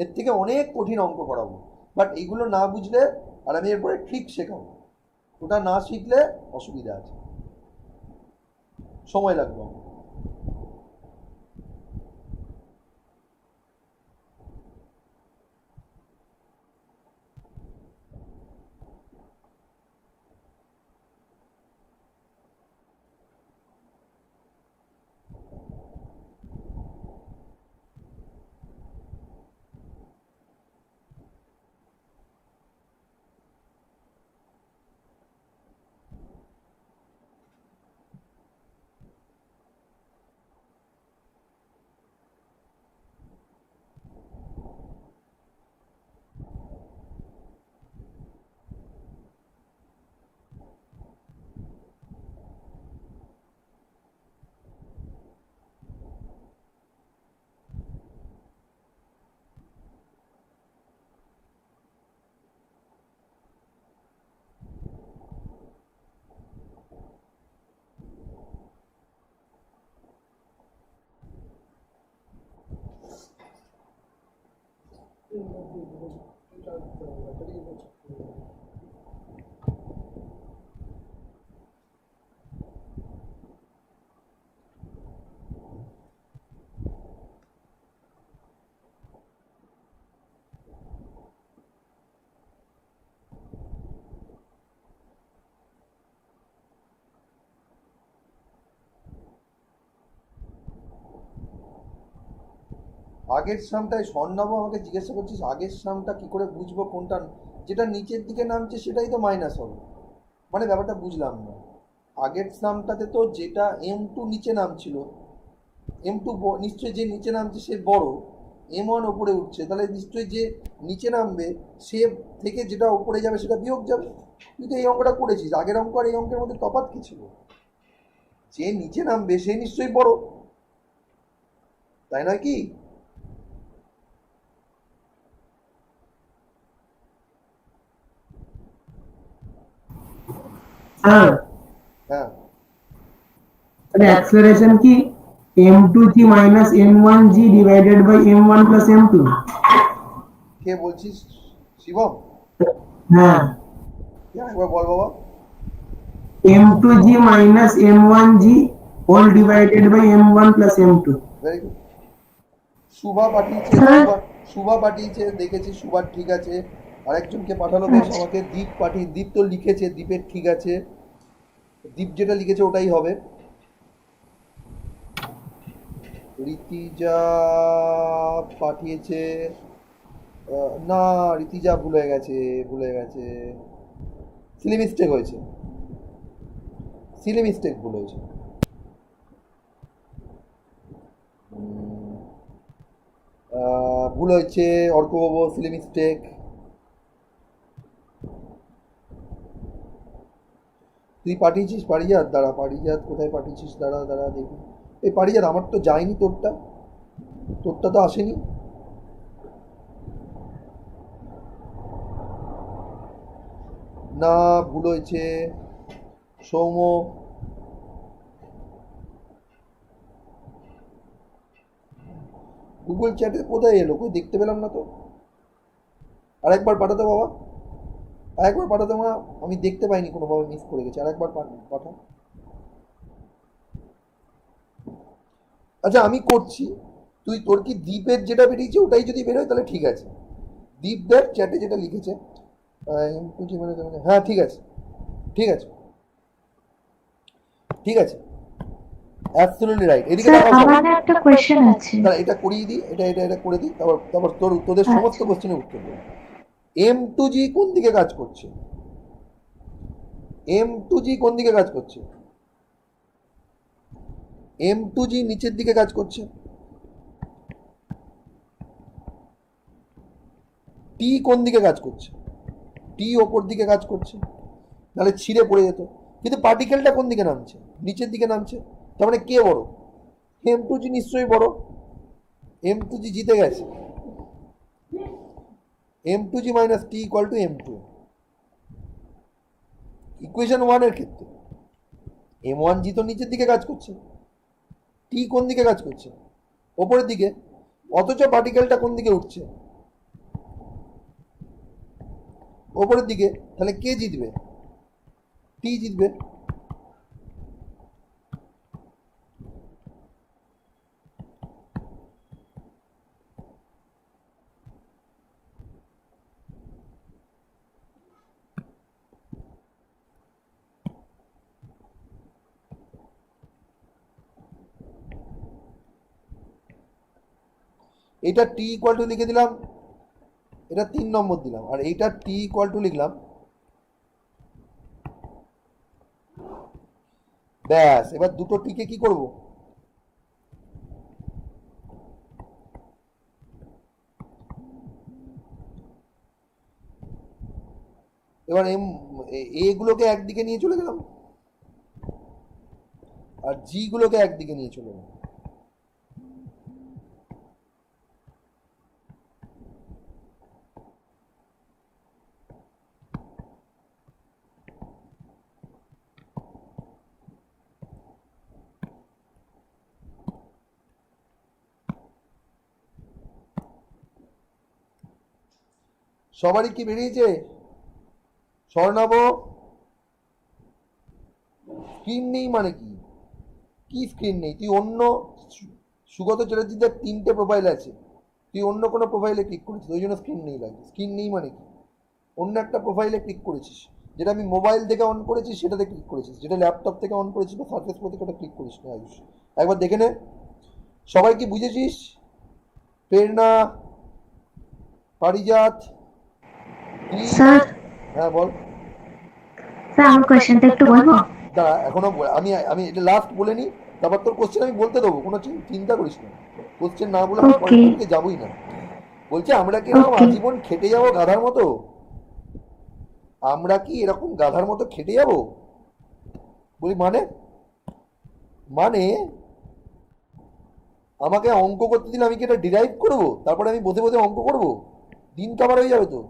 এর থেকে অনেক কঠিন অঙ্ক করাবো, বাট এইগুলো না বুঝলে, আর আমি এরপরে ঠিক শেখাবো, ওটা না শিখলে অসুবিধা আছে, সময় লাগবে। আগের সামটায় স্বর্ণাভ আমাকে জিজ্ঞাসা করছিস আগের সামটা কি করে বুঝবো কোনটা, যেটা নিচের দিকে নামছে সেটাই তো মাইনাস হবে, মানে ব্যাপারটা বুঝলাম না। আগের সামটাতে তো যেটা M2 নিচে নামছিল, M2 নিশ্চয়ই যে নিচে নামছে সে বড়, M1 ওপরে উঠছে, তাহলে নিশ্চয়ই যে নিচে নামবে সে থেকে যেটা উপরে যাবে সেটা বিয়োগ যাবে। তুই তো এই অঙ্কটা করেছিস, আগের অঙ্ক আর এই অঙ্কের মধ্যে তফাৎ কি ছিল? যে নিচে নামবে সে নিশ্চয়ই বড়, তাই নয় কি? স্যার হ্যাঁ, তাহলে অ্যাক্সেলারেশন কি m2g minus m1g divided by m1 plus m2? কে বলছিস? শিবম? হ্যাঁ, কে একবার বল বাবা। m2g minus m1g whole divided by m1 plus m2. Very good. Shubha পাঠিয়েছে, স্যার শুভা পাঠিয়েছে, দেখেছি শুভা ঠিক আছে। আরেকজনকে পাঠালো বেশ আমাকে, দীপ তো লিখেছে, দীপের ঠিক আছে, দীপ যেটা লিখেছে ওটাই হবে। ঋতিজা পাঠিয়েছে, না ঋতিজা ভুলে গেছে, সিলি মিস্টেক হয়েছে, ভুল হয়েছে। ভুল হয়েছে অর্কবাবু, সিলি মিস্টেক। তুই পাঠিয়েছিস পারিজাত? দাঁড়া, পারিজাত কোথায় পাঠিয়েছিস? দাঁড়া দাঁড়া দেখি। এই পারিজাত আমার তো যায়নি, তোরটা তো আসেনি। না, ভুল হয়েছে সৌম্য। গুগল চ্যাটে কোথায় এলো, কই দেখতে পেলাম না তো। আরেকবার পাঠাতো বাবা, আরেকবার পাঠাতো মা, আমি দেখতে পাইনি, কোনোভাবে মিস করে গেছি, আরেকবার পাঠা। আচ্ছা আমি করছি, তুই তোর কি দ্বীপের যেটা বেরিয়েছে ওটাই যদি বেরোয় তাহলে ঠিক আছে। দীপ দেব চ্যাটে যেটা লিখেছে, হ্যাঁ ঠিক আছে, ঠিক আছে, ঠিক আছে, অ্যাবসলিউটলি রাইট। এদিকে স্যার তাকাও সবাই। আমার না একটা কোয়েশ্চেন আছে। তাহলে এটা করিয়ে দিই, এটা করে দিই, তারপর তোদের সমস্ত আচ্ছা কোশ্চেনের উত্তর দেবো। M2G কোন দিকে কাজ করছে? M2G কোন দিকে কাজ করছে? M2G নিচের দিকে কাজ করছে। T কোন দিকে কাজ করছে? T ওপর দিকে কাজ করছে, নাহলে ছিঁড়ে পড়ে যেত। কিন্তু পার্টিকেলটা কোন দিকে নামছে? নিচের দিকে নামছে। তার মানে কে বড়? M2G নিশ্চয়ই বড়, M2G জিতে গেছে। M2G minus T equal to M2। Equation 1 এর ক্ষেত্রে M1G তো নিচের দিকে কাজ করছে, T কোন দিকে কাজ করছে? ওপরের দিকে। অথচ পার্টিকেলটা কোন দিকে উঠছে? ওপরের দিকে। তাহলে কে জিতবে? T জিতবে। এটা T ইকুয়াল টু লিখে দিলাম, এটা 3 নম্বর দিলাম, আর এইটা T ইকুয়াল টু লিখলাম। ব্যাস, এবার দুটো টিকে কি করব? এবার এগুলোকে একদিকে নিয়ে চলে গেলাম, আর জি গুলোকে একদিকে নিয়ে চলে গেলাম। সবারই কি বেরিয়েছে? স্বর্ণাভ, স্ক্রিন নেই মানে কি? কি স্ক্রিন নেই? তুই অন্য সুগত চ্যাটার্জিদের 3টে প্রোফাইল আছে, তুই অন্য কোনো প্রোফাইলে ক্লিক করেছিস, ওই জন্য স্ক্রিন নেই লাগে। স্ক্রিন নেই মানে কি? অন্য একটা প্রোফাইলে ক্লিক করেছিস, যেটা আমি মোবাইল থেকে অন করেছি সেটাতে ক্লিক করেছিস, যেটা ল্যাপটপ থেকে অন করেছিস বা সার্ফেস প্রো থেকে ওটা ক্লিক করিস না। আয়ুষ, একবার দেখে নে। সবাই কি বুঝেছিস? প্রেরণা, পারিজাত, স্যার হ্যাঁ বল। স্যার আমার কোয়েশ্চেনটা একটু বলবো? দাঁড়া, এখনো আমি আমি এটা লাস্ট বলে নিই, তারপর তোর কোশ্চেন আমি বলতে দেবো, কোনো চিন্তা করিস না। কোশ্চেন না বলে আমি Okay. পরের দিকে যাবোই না। বলছে আমরা কি এরকম Okay. আজীবন খেটে যাবো গাধার মতো? আমরা কি এরকম গাধার মতো খেটে যাবো? বলি মানে মানে আমাকে অঙ্ক করতে দিলে আমি কি এটা ডিরাইভ করবো, তারপরে আমি বসে বসে অঙ্ক করবো? দিন কাবার হয়ে যাবে তো।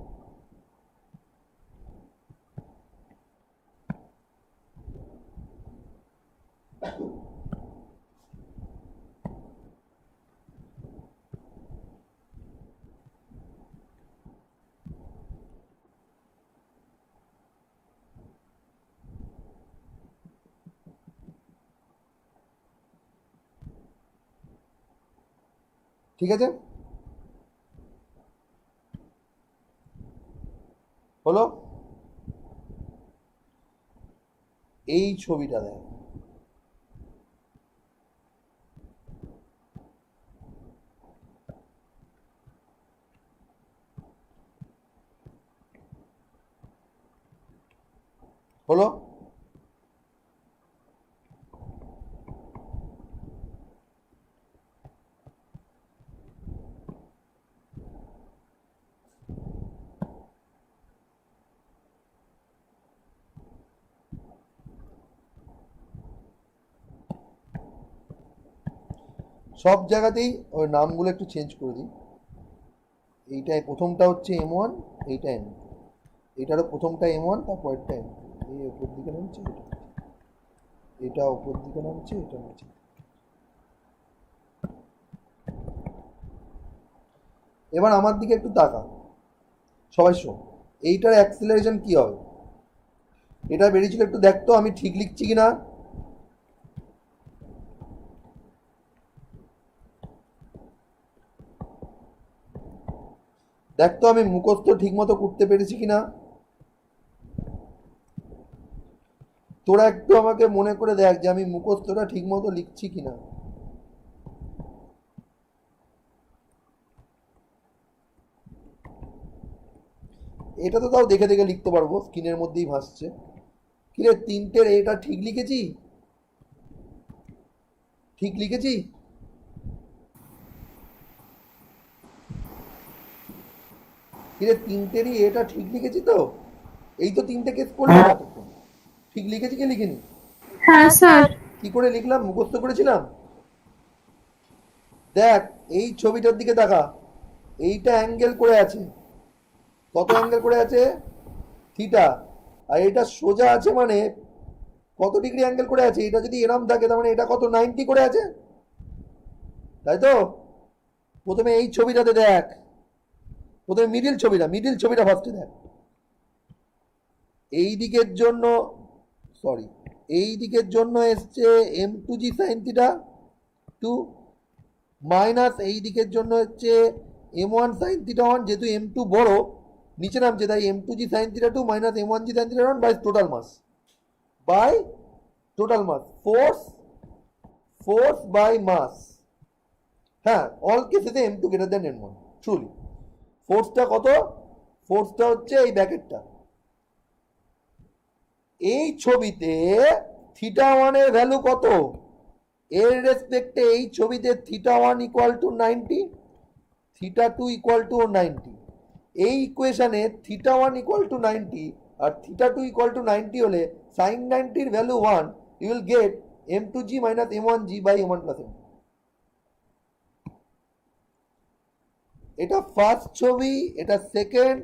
ঠিক আছে, হলো। এই ছবিটা দেখ, হলো। সব জায়গাতেই ওই নামগুলো একটু চেঞ্জ করে দিই। এইটাই প্রথমটা হচ্ছে M1, এইটা M2, এইটারও প্রথমটা M1, তারপরটা M2। এই ওপর দিকে নামছে, এটা ওপর দিকে নামছে, এটা নিচে। এবার আমার দিকে একটু তাকা, সবাই শোন। এইটার অ্যাক্সিলারেশন কি হবে? এটা বেরিয়েছিল, একটু দেখ তো আমি ঠিক লিখছি কিনা। দেখ তো আমি মুখস্থ ঠিক মতো করতে পেরেছি কিনা। তোরা একটু আমাকে মনে করে দেখ যে আমি মুখস্থটা ঠিক মতো লিখছি কিনা। এটা তো তাও দেখে দেখে লিখতে পারবো, স্ক্রিনের মধ্যেই ভাসছে। কিরে 3টের এটা ঠিক লিখেছি? ঠিক লিখেছি? কিরে 3টেরই এটা ঠিক লিখেছি তো? এই তো 3টে কেস করলাম এতক্ষণ। ঠিক লিখেছি কি লিখিনি? হ্যাঁ স্যার। কি করে লিখলাম? মুখস্থ করেছিলাম? দেখ এই ছবিটার দিকে তাকা, এইটা অ্যাঙ্গেল করে আছে, কত অ্যাঙ্গেল করে আছে? থিটা। আর এটা সোজা আছে মানে কত ডিগ্রি অ্যাঙ্গেল করে আছে? এটা যদি এরম থাকে তার মানে এটা কত 90 করে আছে, তাই তো? প্রথমে এই ছবিটাতে দেখ, প্রথমে মিডিল ছবিটা ফার্স্টে দেখ। এই দিকের জন্য, সরি, এই দিকের জন্য এসছে M2G sin থিটা 2 মাইনাস এই দিকের জন্য হচ্ছে M1 sin থিটা 1, যেহেতু M2 বড় নিচে নামছে তাই M2G sin theta 2 minus M1G sin theta 1 by total mass force by mass. হ্যাঁ, অল কেসেসে M2 greater than M1 truly. ফোর্সটা কত? ফোর্সটা হচ্ছে এই ব্র্যাকেটটা। এই ছবিতে থিটা 1 এর ভ্যালু কত? এর রেসপেক্টে এই ছবিতে theta 1 equal to 90, theta 2 equal to 90। এই ইকুয়েশনে থিটা 1 ইকুয়াল টু 90 আর থিটা 2 ইকুয়াল টু 90 হলে sin 90 এর value 1, you will get M2G minus M1G by M1 plus M2। এটা ফার্স্ট ছবি, এটা সেকেন্ড,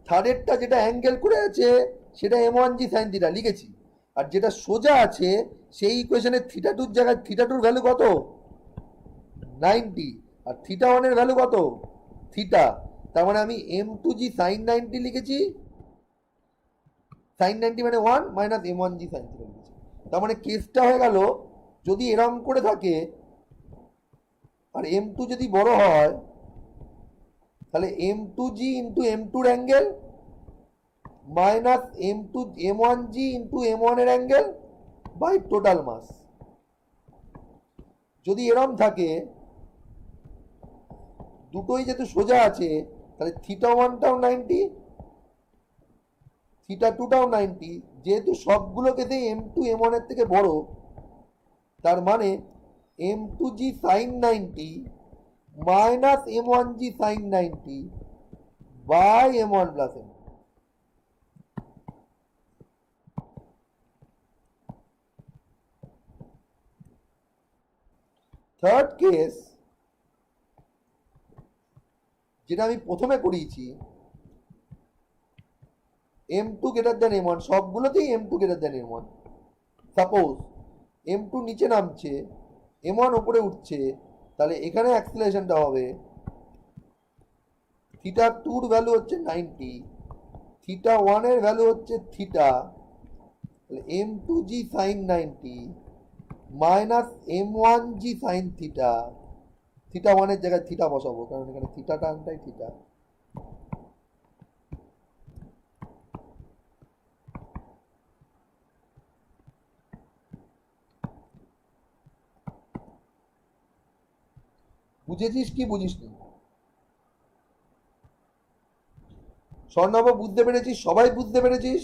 থার্ডেরটা যেটা অ্যাঙ্গেল করে আছে সেটা M1G sin থিটা লিখেছি, আর যেটা সোজা আছে সেই ইকুয়েশনে থিটা 2 জায়গায় থিটা 2 ভ্যালু কত? 90, আর থিটা 1 এর ভ্যালু কত? থিটা। তার মানে আমি m2g sin 90 লিখেছি, sin 90 মানে 1 মাইনাস m1g sin θ লিখেছি। তার মানে কেসটা হয়ে গেল, যদি এরম করে থাকে আর m2 যদি বড় হয়, তাহলে m2g ইন্টু m2 এর angle minus m1g into m1 এর অ্যাঙ্গেল বাই টোটাল মাস। যদি এরম থাকে, দুটোই যেহেতু সোজা আছে, তাহলে θ1টাও 90, θ2টাও 90, যেহেতু সবগুলো কেসেই m2 m1 এর থেকে বড়, তার মানে m2g sin 90 minus m1g sin 90 by m1 plus m। Third case, যেটা আমি প্রথমে করিয়েছি, m2 গ্রেটার দেন m1, সবগুলোতেই m2 greater than m1। Suppose m2 নিচে নামছে, m1 উপরে উঠছে, তাহলে এখানে অ্যাক্সিলারেশনটা হবে θ2 এর ভ্যালু হচ্ছে 90, θ1 এর ভ্যালু হচ্ছে θ, তাহলে m2g sin 90 minus m1g sin θ, θ1 এর জায়গায় θ বসাবো, কারণ এখানে θ টার্মটাই θ। বুঝেছিস কি বুঝিসনি? স্বর্ণাভ বুঝতে পেরেছিস? সবাই বুঝতে পেরেছিস?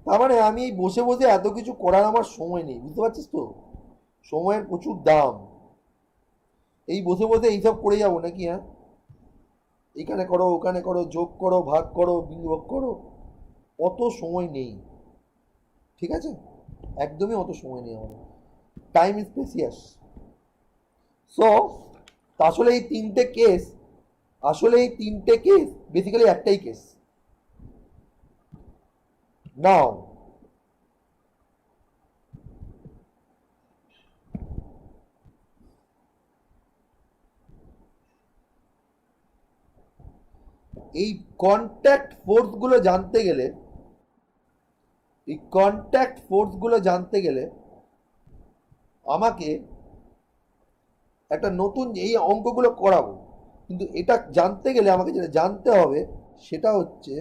তার মানে আমি এই বসে বসে এত কিছু করার আমার সময় নেই, বুঝতে পারছিস তো? সময়ের প্রচুর দাম। এই বসে বসে এইসব করে যাবো নাকি? হ্যাঁ, এখানে করো, ওখানে করো, যোগ করো, ভাগ করো, বিয়োগ করো, অত সময় নেই। ঠিক আছে, একদমই অত সময় নেই আমাদের। Time is precious. সো আসলে এই তিনটে কেস বেসিক্যালি একটাই কেস। নাও এই কন্ট্যাক্ট ফোর্সগুলো জানতে গেলে আমাকে একটা নতুন এই অঙ্কগুলো করাবো, কিন্তু এটা জানতে গেলে আমাকে যেটা জানতে হবে সেটা হচ্ছে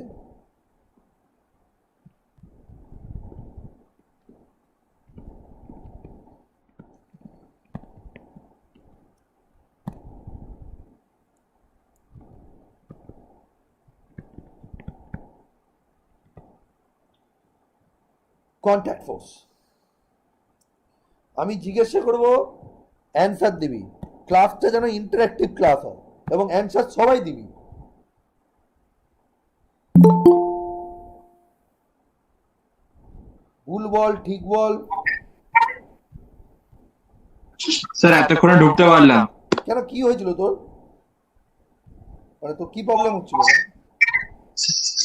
কন্ট্যাক্ট ফোর্স। আমি জিজ্ঞাসা করব, অ্যান্সার দিবি। ক্লাসটা যেন ইন্টারঅ্যাক্টিভ ক্লাস হয় এবং অ্যান্সার সবাই দিবি। ভুল বল, ঠিক বল। স্যার এতক্ষণে ঢুকতে পারলাম। কেন, কি হয়েছিল তোর? মানে তোর কি প্রবলেম হচ্ছিল?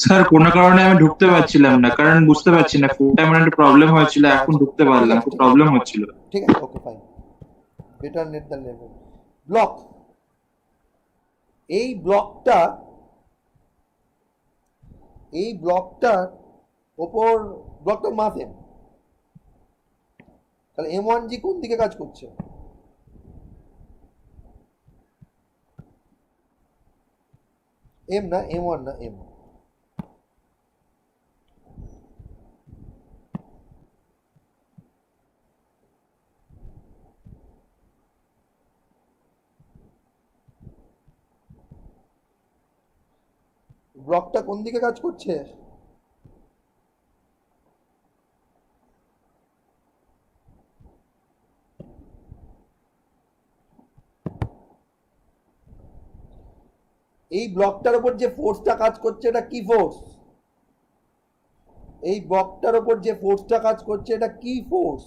স্যার কোনো কারণে আমি ঢুকতে পারছিলাম না, কারণ বুঝতে পারছি না, কোনটা আমার একটা প্রবলেম হয়েছিল, এখন ঢুকতে পারলাম, খুব প্রবলেম হচ্ছিল। ঠিক আছে, okay fine. Better net than never. Block, এই ব্লকটার ওপর, ব্লকটার মাস এম, তাহলে m1g কোন দিকে কাজ করছে? এম না, m1 না, এম। ব্লকটা কোন দিকে কাজ করছে? এই ব্লকটার উপর যে ফোর্সটা কাজ করছে এটা কি ফোর্স? এই ব্লকটার উপর যে ফোর্সটা কাজ করছে এটা কি ফোর্স?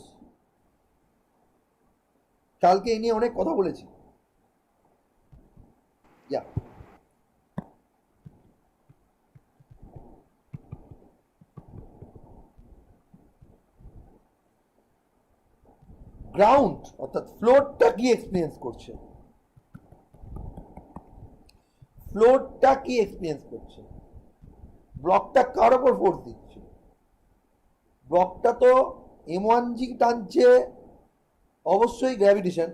কালকে এই নিয়ে অনেক কথা বলেছি। গ্রাউন্ড অর্থাৎ ফ্লোরটা কি এক্সপিরিয়েন্স করছে? ফ্লোরটা কি এক্সপিরিয়েন্স করছে, ব্লকটা কার ওপর ফোর্স দিচ্ছে? ব্লকটা তো M1G টানছে, অবশ্যই গ্র্যাভিটেশন।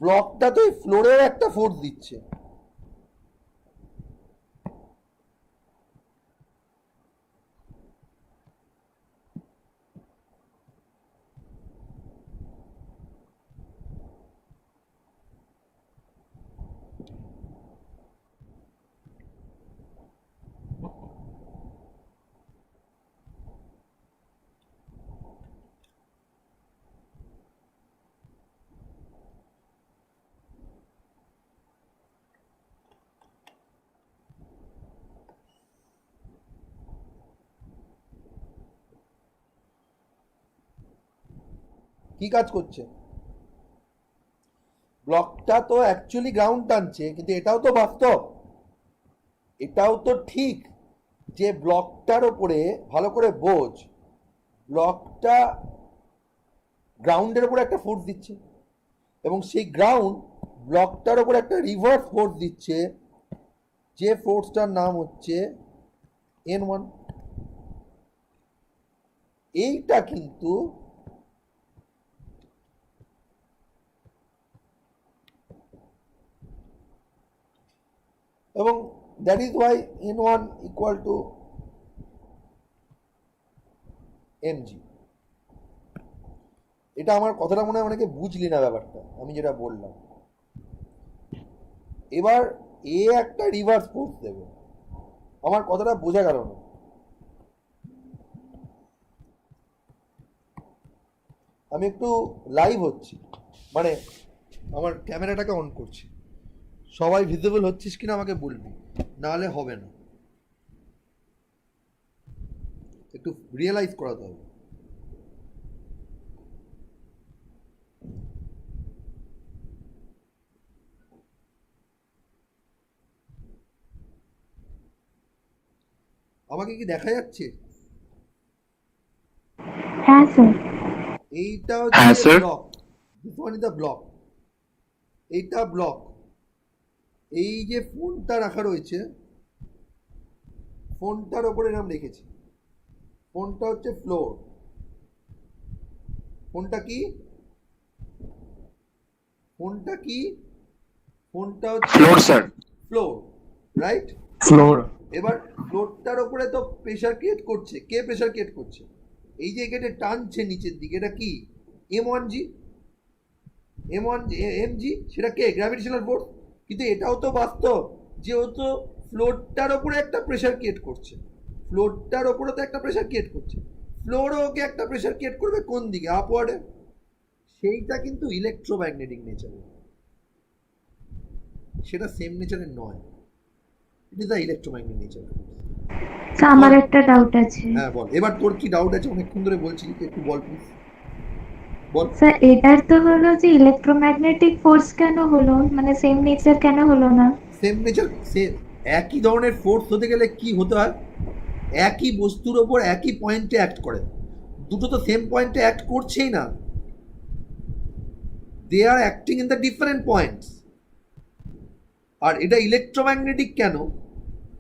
ব্লকটা তো এই ফ্লোরের একটা ফোর্স দিচ্ছে। কি কাজ করছে? ব্লকটা তো অ্যাকচুয়ালি গ্রাউন্ড টানছে, কিন্তু এটাও তো বাস্তব, এটাও তো ঠিক যে ব্লকটার ওপরে ভালো করে বোঝ, ব্লকটা গ্রাউন্ডের উপরে একটা ফোর্স দিচ্ছে এবং সেই গ্রাউন্ড ব্লকটার ওপরে একটা রিভার্স ফোর্স দিচ্ছে, যে ফোর্সটার নাম হচ্ছে N1। এইটা কিন্তু এবং that is Y N1 equal to mg। এটা আমার কথাটা মনে হয় অনেকে বুঝলি না ব্যাপারটা, আমি যেটা বললাম। এবার এ একটা রিভার্স ফোর্স দেবে, আমার কথাটা বোঝা গেল না? আমি একটু লাইভ হচ্ছি, মানে আমার ক্যামেরাটাকে অন করছি, সবাই ভিজিবল হচ্ছিস কিনা আমাকে বলবি, নাহলে হবে না, একটু রিয়েলাইজ করাতে হবে। আমাকে কি দেখা যাচ্ছে? হ্যাঁ স্যার। এইটা হ্যাঁ, হচ্ছে sir. Block, this one is the block, এইটা ব্লক। এই যে ফোনটা রাখা রয়েছে, ফোনটার ওপরে নাম রেখেছি, ফোনটা হচ্ছে ফ্লোর। ফোনটা কি? ফোনটা কি? ফোনটা হচ্ছে floor sir. Floor, right? Floor. এবার ফ্লোরটার ওপরে তো প্রেশার ক্রিয়েট করছে, কে প্রেশার ক্রিয়েট করছে? এই যে এখানে টানছে নিচের দিকে, এটা কি? M1G, mg, সেটা কে? Gravitational force. কিন্তু এটাও তো বাস্তব, যেহেতু ফ্লোরটার ওপরে একটা প্রেশার ক্রিয়েট করছে, ফ্লোরটার ওপরে তো একটা প্রেশার ক্রিয়েট করছে, ফ্লোরও ওকে একটা প্রেশার ক্রিয়েট করবে কোন দিকে? আপওয়ার্ডে। সেইটা কিন্তু ইলেকট্রোম্যাগনেটিক নেচারের, সেটা সেম নেচারের নয়, it is the electromagnetic nature. Sir আমার একটা ডাউট আছে। হ্যাঁ বল, এবার তোর কি ডাউট আছে? অনেকক্ষণ ধরে বলছিলি, একটু বল প্লিজ, বল। স্যার এটার তো হলো যে ইলেকট্রোম্যাগনেটিক ফোর্স কেন হলো, মানে সেম নেচার কেন হলো না? সেম নেচার, সেম একই ধরনের ফোর্স হতে গেলে কি হতে হয়? একই বস্তুর ওপর একই পয়েন্টে অ্যাক্ট করে, দুটো তো সেম পয়েন্টে অ্যাক্ট করছেই না, they are acting in the different points. আর এটা ইলেকট্রোম্যাগনেটিক কেন?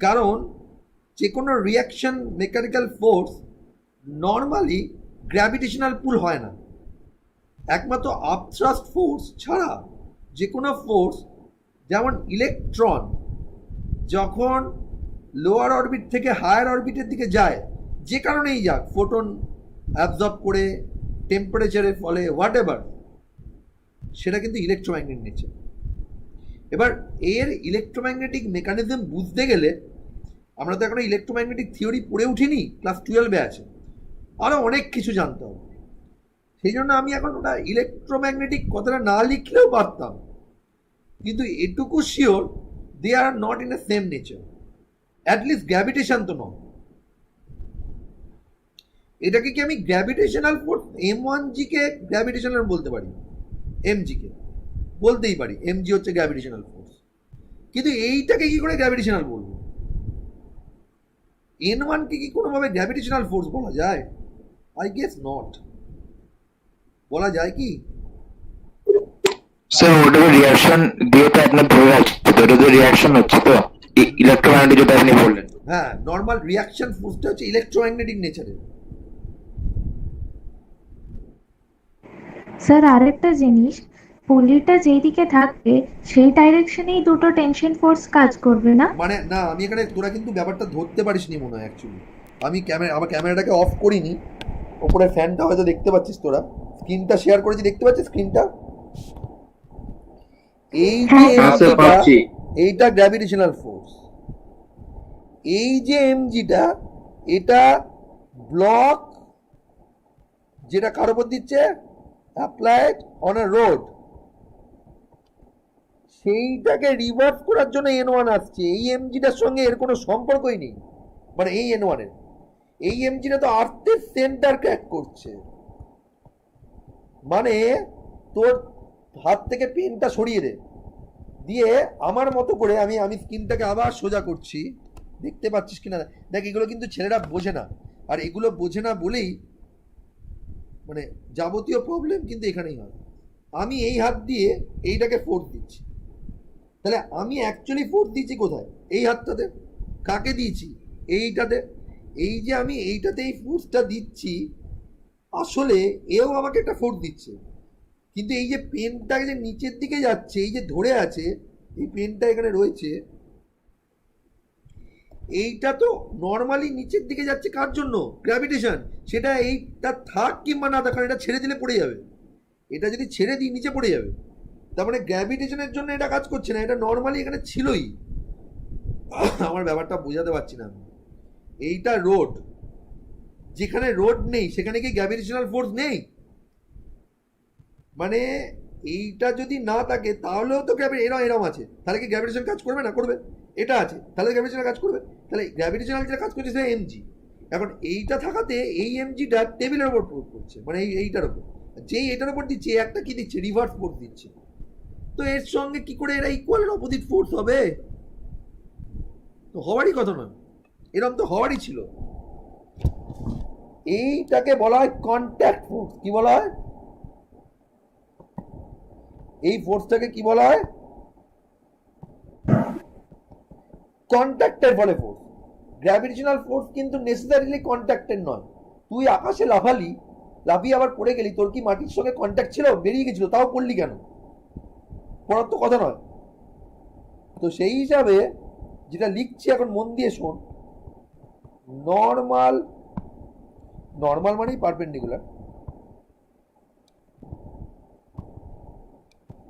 কারণ যে কোনো reaction mechanical force normally gravitational pull হয় না, একমাত্র আপথ্রাস্ট ফোর্স ছাড়া যে কোনো ফোর্স, যেমন ইলেকট্রন যখন লোয়ার অরবিট থেকে হায়ার অরবিটের দিকে যায়, যে কারণেই যাক, ফোটন অ্যাবজর্ব করে, টেম্পারেচারের ফলে, হোয়াট এভার, সেটা কিন্তু ইলেকট্রোম্যাগনেটিক নেচার। এবার এর ইলেকট্রোম্যাগনেটিক মেকানিজম বুঝতে গেলে, আমরা তো এখন ইলেকট্রোম্যাগনেটিক থিওরি পড়ে উঠিনি, ক্লাস 12-এ আছে, আরও অনেক কিছু জানতে হবে। সেই জন্য আমি এখন ওটা ইলেকট্রোম্যাগনেটিক কথাটা না লিখলেও পারতাম, কিন্তু এটুকু sure they are not in a same nature, at least gravitation তো নয়। এটাকে কি আমি গ্র্যাভিটেশনাল ফোর্স M1G কে গ্র্যাভিটেশনাল বলতে পারি? mg কে বলতেই পারি, mg হচ্ছে গ্র্যাভিটেশনাল ফোর্স, কিন্তু এইটাকে কি করে গ্র্যাভিটেশনাল বলবো? N1 কে কি কোনোভাবে গ্র্যাভিটেশনাল ফোর্স বলা যায়? I guess not. বলা যায় কি? স্যার ওটা রিয়াকশন দিয়ে তো আপনার ধরে রাখছে, তো ওটা তো রিয়াকশন হচ্ছে তো। ইলেকট্রোম্যাগনেটিক যেটা আপনি বললেন। হ্যাঁ, নর্মাল রিয়াকশন ফোর্সটা হচ্ছে ইলেকট্রোম্যাগনেটিক নেচারের। স্যার আরেকটা জিনিস, পুলিটা যেই দিকে থাকবে সেই ডাইরেকশনেই দুটো টেনশন ফোর্স কাজ করবে না? মানে না, আমি এখানে তোরা কিন্তু ব্যাপারটা ধরতে পারিসনি মনে হয় অ্যাকচুয়ালি। আমি আমার ক্যামেরাটাকে অফ করিনি, ওপরে ফ্যানটা হয়তো দেখতে পাচ্ছিস তোরা, স্ক্রিনটা শেয়ার করেছি, দেখতে পাচ্ছিস স্ক্রিনটা? এই যে হ্যাঁ স্যার এমজিটা, পাচ্ছি। এইটা গ্র্যাভিটেশনাল ফোর্স। এই যে এমজিটা, এটা ব্লক যেটা কার উপর দিচ্ছে, অ্যাপ্লাইড অন এ রোড, সেইটাকে রিভার্স করার জন্য N1 আসছে। এই এমজিটার সঙ্গে এর কোনো সম্পর্কই নেই, মানে এই N1 এর। এই এমজিটা তো আর্থের সেন্টার ক্র্যাক করছে, মানে তোর হাত থেকে পেনটা সরিয়ে দে, দিয়ে আমার মতো করে আমি স্ক্রিনটাকে আবার সোজা করছি, দেখতে পাচ্ছিস কিনা দেখ। এগুলো কিন্তু ছেলেরা বোঝে না, আর এগুলো বোঝে না বলেই মানে যাবতীয় প্রবলেম কিন্তু এখানেই হয়। আমি এই হাত দিয়ে এইটাকে ফোর্স দিচ্ছি, তাহলে আমি অ্যাকচুয়ালি ফোর্স দিচ্ছি কোথায়? এই হাতটাতে। কাকে দিয়েছি? এইটাতে। এই যে আমি এইটাতে এই ফোর্সটা দিচ্ছি, আসলে এও আমাকে একটা ফোর্স দিচ্ছে, কিন্তু এই যে পেনটা যে নিচের দিকে যাচ্ছে, এই যে ধরে আছে, এই পেনটা এখানে রয়েছে, এইটা তো নর্মালি নিচের দিকে যাচ্ছে কার জন্য? গ্র্যাভিটেশন। সেটা এইটা থাক কিংবা না থাক, কারণ এটা ছেড়ে দিলে পড়ে যাবে। এটা যদি ছেড়ে দিই নিচে পড়ে যাবে, তার মানে গ্র্যাভিটেশনের জন্য এটা কাজ করছে না, এটা নর্মালি এখানে ছিলই। আমার ব্যাপারটা বোঝাতে পারছি না আমি। এইটা রোড, যেখানে রোড নেই সেখানে কি গ্র্যাভিটেশনাল ফোর্স নেই? মানে এইটা যদি না থাকে তাহলেও তো এরম আছে, তাহলে কি গ্র্যাভিটেশন কাজ করবে না? করবে। এটা আছে, তাহলে গ্র্যাভিটেশন কাজ করবে। তাহলে গ্র্যাভিটেশনাল যেটা কাজ করছে সেটা এমজি। এখন এইটা থাকাতে এই এমজিটা টেবিলের উপর ফোর্স করছে, মানে এইটার উপর। যেই এটার উপর দিচ্ছে, একটা কি দিচ্ছে? রিভার্স ফোর্স দিচ্ছে। তো এর সঙ্গে কি করে এরা ইকুয়াল এর অপোজিট ফোর্স হবে? তো হওয়ারই কথা নয়, এরকম তো হওয়ারই ছিল। এইটাকে বলা হয় কন্ট্যাক্ট ফোর্স। কি বলা হয়? এই ফোর্সটাকে কি বলা হয়? কন্ট্যাক্টের ফলে ফোর্স। গ্র্যাভিটেশনাল ফোর্স কিন্তু নেসেসারিলি কন্ট্যাক্টের নয়। তুই আকাশে লাফালি, লাফিয়ে আবার পড়ে গেলি, তোর কি মাটির সঙ্গে কন্ট্যাক্ট ছিল? বেরিয়ে গেছিল, তাও পড়লি কেন? পড়ার তো কথা নয়। তো সেই হিসাবে যেটা লিখছি এখন মন দিয়ে শোন, নর্মাল, নর্মাল মানেই perpendicular,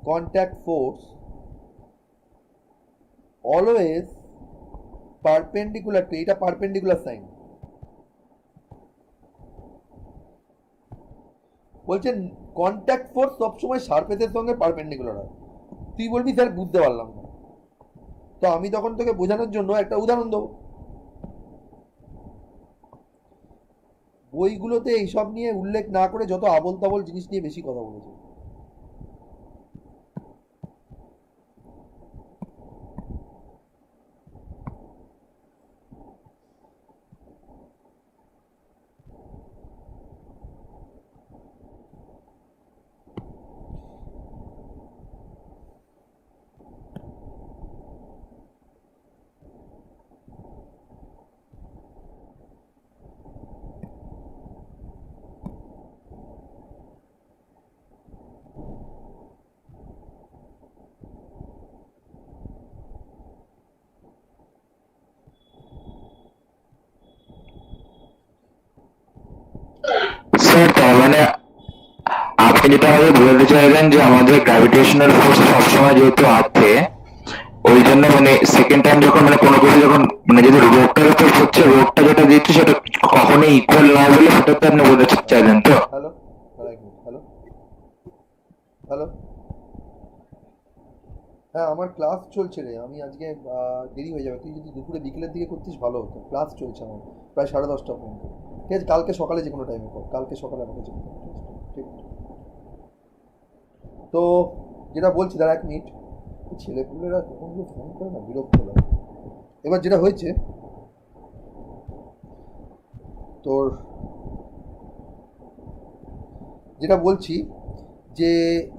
contact force always perpendicular to, এটা পারপেন্ডিকুলার সাইন। বলছেন কন্ট্যাক্ট ফোর্স সবসময় সারফেসের সঙ্গে পারপেন্ডিকুলার হয়। তুই বলবি স্যার বুঝতে পারলাম না, তো আমি তখন তোকে বোঝানোর জন্য একটা উদাহরণ দেবো। বইগুলোতে এইসব নিয়ে উল্লেখ না করে যত আবল তাবল জিনিস নিয়ে বেশি কথা বলেছে। স্যার তার মানে আপনি যেটা আমাদের বলতে চাইলেন যে আমাদের গ্র্যাভিটেশনাল ফোর্স সবসময় যেহেতু আছে, ওই জন্য মানে সেকেন্ড টাইম যখন মানে কোনো কিছু যখন মানে যদি রোগটার উপর হচ্ছে, রোগটা যেটা দিচ্ছে সেটা কখনোই ইকুয়াল না বলে সেটাতে আপনি বলতে চাইলেন তো? Hello, hello, hello. হ্যাঁ, আমার ক্লাস চলছে রে, আমি আজকে দেরি হয়ে যাবে। তুই যদি দুপুরে বিকেলের দিকে করতিস ভালো হতো। ক্লাস চলছে আমার প্রায় 10:30 পর্যন্ত। ঠিক আছে, কালকে সকালে যে কোনো টাইমে কর, কালকে সকালে আমাকে যে কোনো time। ঠিক আছে। তো যেটা বলছি, দাঁড়া 1 মিনিট, ছেলেপুলেরা কখন যে ফোন করে না, বিরক্ত লাগে। এবার যেটা হয়েছে তোর, যেটা বলছি যে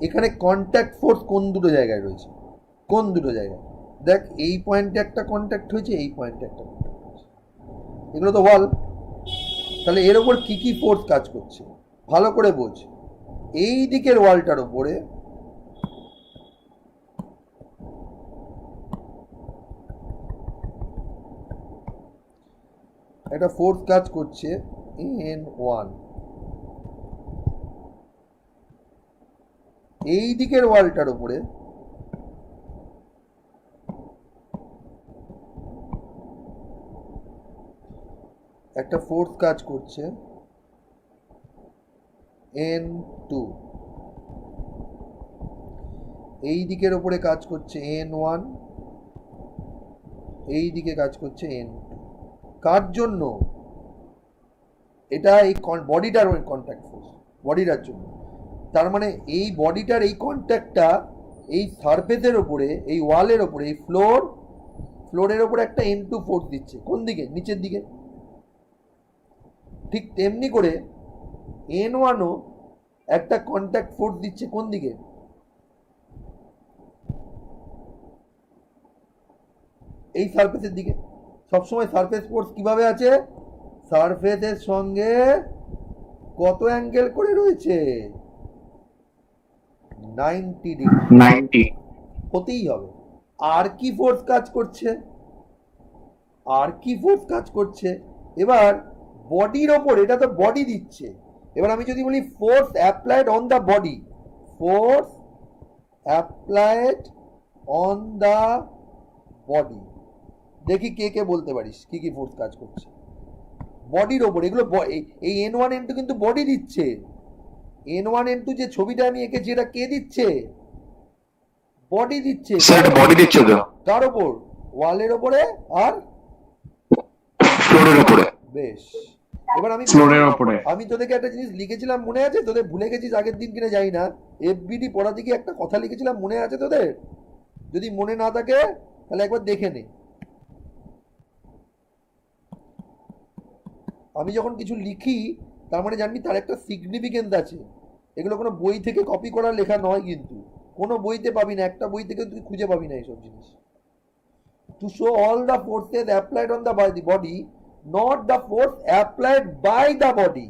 এখানে কন্ট্যাক্ট ফোর্স কোন দুটো জায়গায় রয়েছে, কোন দুটো জায়গায়? দেখ এই পয়েন্টে একটা কন্ট্যাক্ট হয়েছে, এই পয়েন্টে একটা কন্ট্যাক্ট হয়েছে, এগুলো তো ওয়াল। তাহলে এর ওপর কি কি ফোর্স কাজ করছে ভালো করে বোঝ। এই দিকের ওয়ালটার ওপরে একটা ফোর্স কাজ করছে N1, এই দিকের ওয়ালটার উপরে একটা ফোর্স কাজ করছে N2, এই দিকের উপরে কাজ করছে N1, এই দিকে কাজ করছে N2। কার জন্য? এটা এই বডিটার কন্ট্যাক্ট ফোর্স, বডিটার জন্য। তার মানে এই বডিটার এই কন্ট্যাক্টটা এই সারফেসের ওপরে, এই ওয়ালের ওপরে, এই ফ্লোরের ওপরে একটা N2 ফোর্স দিচ্ছে। কোন দিকে? নিচের দিকে। ঠিক তেমনি করে N1ও একটা কন্ট্যাক্ট ফোর্স দিচ্ছে কোন দিকে? এই সারফেসের দিকে। সবসময় সারফেস ফোর্স কিভাবে আছে? সারফেসের সঙ্গে কত অ্যাঙ্গেল করে রয়েছে? 90 ডিগ্রি 90 হতেই হবে। আর কি ফোর্স কাজ করছে? আর কি ফোর্স কাজ করছে? এবার বডির ওপর, এটা তো বডি দিচ্ছে। এবার আমি যদি বলি force applied on the body, force applied on the body, দেখি কে কে বলতে পারিস কি কি ফোর্স কাজ করছে বডির ওপর। এগুলো এই N1 N2 কিন্তু বডি দিচ্ছে। N1 N2 যে ছবিটা আমি এঁকেছি এটা কে দিচ্ছে? বডি দিচ্ছে। স্যার এটা বডি দিচ্ছে তো কার ওপর? ওয়ালের ওপরে আর ফ্লোরের উপরে। বেশ, এবার আমি ফ্লোরের ওপরে। আমি তোদেরকে একটা জিনিস লিখেছিলাম, মনে আছে? তোদের ভুলে গেছিস আগের দিন কিনা জানি না, এফবিডি পড়া দিকে একটা কথা লিখেছিলাম, মনে আছে তোদের? যদি মনে না থাকে তাহলে একবার দেখে নে। আমি যখন কিছু লিখি তার মানে জানবি তার একটা সিগনিফিকেন্স আছে। এগুলো কোনো বই থেকে কপি করা লেখা নয়, কিন্তু কোনো বইতে পাবি না, একটা বই থেকে তুই খুঁজে পাবি না এইসব জিনিস। To show all the forces applied on the body, not the force applied by the body.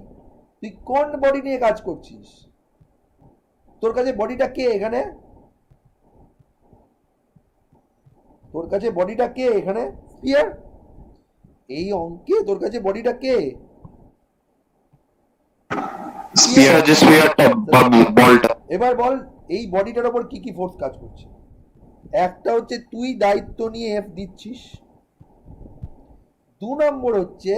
তুই কোন বডি নিয়ে কাজ করছিস? তোর কাছে বডিটা কে এখানে? তোর কাছে বডিটা কে এখানে? স্ফিয়ার। এই অঙ্কে তোর কাছে বডিটা কে? স্ফিয়ার, যে স্ফিয়ারটা বা বলটা। এবার বল এই বডিটার উপর কি কি ফোর্স কাজ করছে? একটা হচ্ছে তুই দায়িত্ব নিয়ে এফ দিচ্ছিস, 2 নম্বর হচ্ছে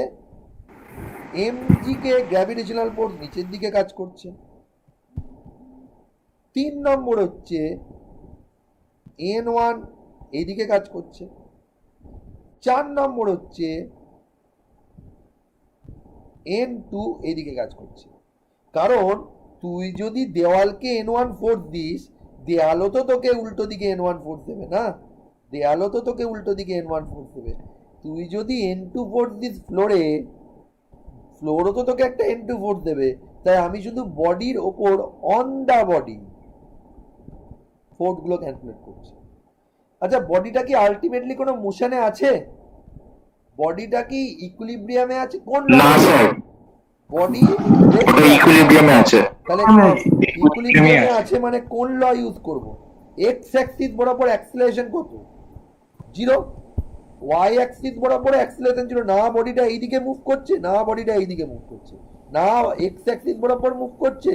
এমজি কে গ্র্যাভিটেশনাল ফোর্স নিচের দিকে কাজ করছে, 3 নম্বর হচ্ছে N1 এইদিকে কাজ করছে, 4 নম্বর হচ্ছে N2 এইদিকে কাজ করছে। কারণ তুই যদি দেওয়ালকে N1 ফোর্স দিস, দেয়ালও তো তোকে উল্টো দিকে N1 ফোর্স দেবে না? দেয়ালও তো তোকে উল্টো দিকে N1 ফোর্স দেবে। তুই যদি N2 ফোর্স দিস ফ্লোরে, ফ্লোরও তো তোকে একটা N2 ফোর্স দেবে। তাই আমি শুধু বডির ওপর অন দা বডি ফোর্সগুলো ক্যালকুলেট করছি। আচ্ছা, বডিটা কি আলটিমেটলি কোনো মোশনে আছে? বডিটা কি ইকুইলিব্রিয়ামে আছে? কোন না স্যার, বডি ওটা ইকুইলিব্রিয়ামে আছে। তাহলে ইকুইলিব্রিয়ামে আছে মানে কোন ল ইউজ করব? এক্স অ্যাক্সিস বরাবর অ্যাক্সিলারেশন কত? 0। ওয়াই অ্যাক্সিস বরাবর অ্যাক্সিলারেশন 0। না বডিটা এইদিকে মুভ করছে, না বডিটা এইদিকে মুভ করছে, না এক্স অ্যাক্সিস বরাবর মুভ করছে,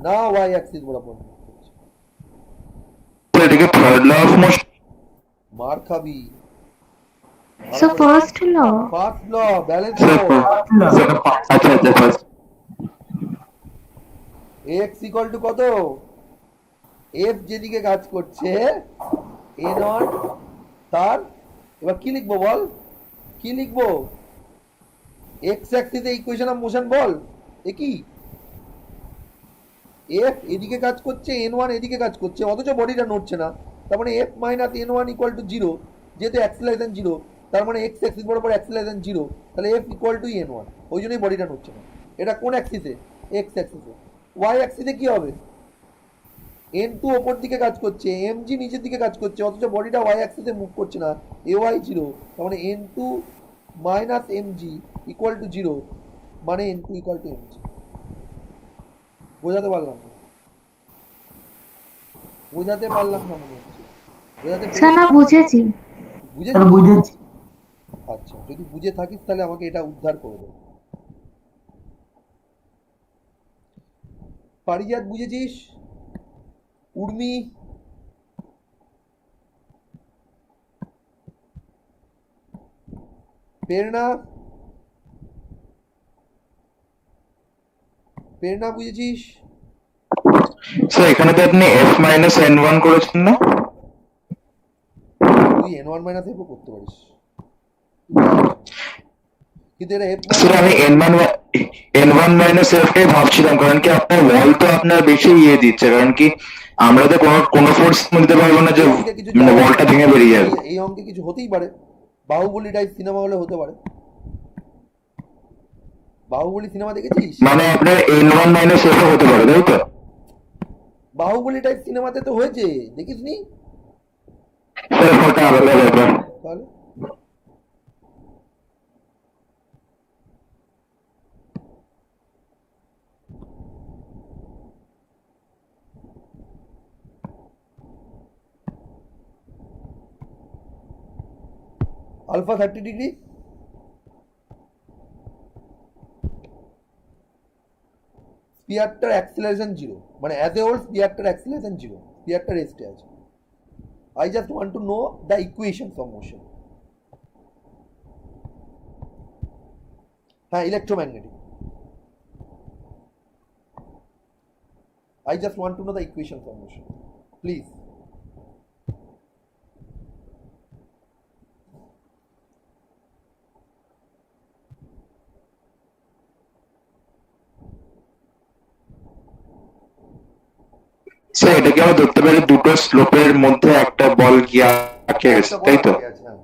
না ওয়াই অ্যাক্সিস বরাবর মুভ করছে। এটাকে থার্ড ল অফ মোশন। মার খাবি। So first law. First law, balance law. আচ্ছা আচ্ছা ফার্স্ট। এক্স ইকুয়াল টু কত? এফ যেদিকে কাজ করছে A0 তার, এবার কি লিখবো বল? কি লিখবো? এক্স অ্যাক্সিসে ইকুয়েশন অফ মোশন বল। এ কি? এফ এদিকে কাজ করছে, N1 এদিকে কাজ করছে, অথচ বডিটা নড়ছে না। তার মানে F minus N1 equal to 0। যেহেতু অ্যাক্সিলারেশন 0, তার মানে এক্স অ্যাক্সিস বরাবর অ্যাক্সিলারেশন 0, তাহলে F ইকুয়াল টু N1। ওই জন্যই বডিটা নড়ছে না। এটা কোন অ্যাক্সিসে? এক্স অ্যাক্সিসে। ওয়াই অ্যাক্সিসে কি হবে? এন টু ওপর দিকে কাজ করছে, এম জি নিচের দিকে কাজ করছে, অথচ বডিটা ওয়াই অ্যাক্সিসে মুভ করছে না, এ ওয়াই জিরো, তার মানে N two minus M G equal to zero, মানে N two equal to M G. বোঝাতে পারলাম না, বোঝাতে পারলাম না মনে হচ্ছে, বোঝাতে স্যার না পেরেছি? বুঝেছি। বুঝেছি? বুঝেছি। আচ্ছা, যদি বুঝে থাকিস তাহলে আমাকে এটা উদ্ধার করে দে। পারিজাত বুঝেছিস? উর্মি? প্রেরণা? প্রেরণা বুঝেছিস? স্যার এখানে তো আপনি f মাইনাস n1 করেছেন না? তুই এন ওয়ান মাইনাস এফও করতে পারিস, কিন্তু এটা এফ স্যার আমি n1 মাইনাস f টাই ভাবছিলাম, কারণ কি আপনার ওয়াল তো আপনার বেশি ইয়ে দিচ্ছে, কারণ কি আমরা তো কোনো ফোর্স দিতে পারবো না যে এই অঙ্কে কিছু মানে যায় ওয়ালটা আসে না। ভেঙে বেরিয়ে যাবে। এই অঙ্কে কিছু হতেই পারে, বাহুবলী টাইপ সিনেমা হলে হতে পারে। বাহুবলী সিনেমা দেখেছিস? মানে আপনার n1 মাইনাস f হতে পারে, তাই তো? বাহুবলী টাইপ সিনেমাতে তো হয়েছে, দেখিসনি? স্যার ওটা আলাদা ব্যাপার। তাহলে আলফা 30 ডিগ্রি, স্পিয়ারটার অ্যাক্সিলারেশন জিরো, মানে অ্যাজ এ হোল স্পিয়ারটার অ্যাক্সিলারেশন জিরো, স্পিয়ারটা রেস্টে আছে। I just want to know the equations of motion. হ্যাঁ, electromagnetic. I just want to know the equation for motion, please. Sir এটাকে আমরা ধরতে পারি দুটো স্লোপের মধ্যে একটা বল গিয়ে আটকে গেছে, একটা বল তাই তো? আটকে আছে, হ্যাঁ।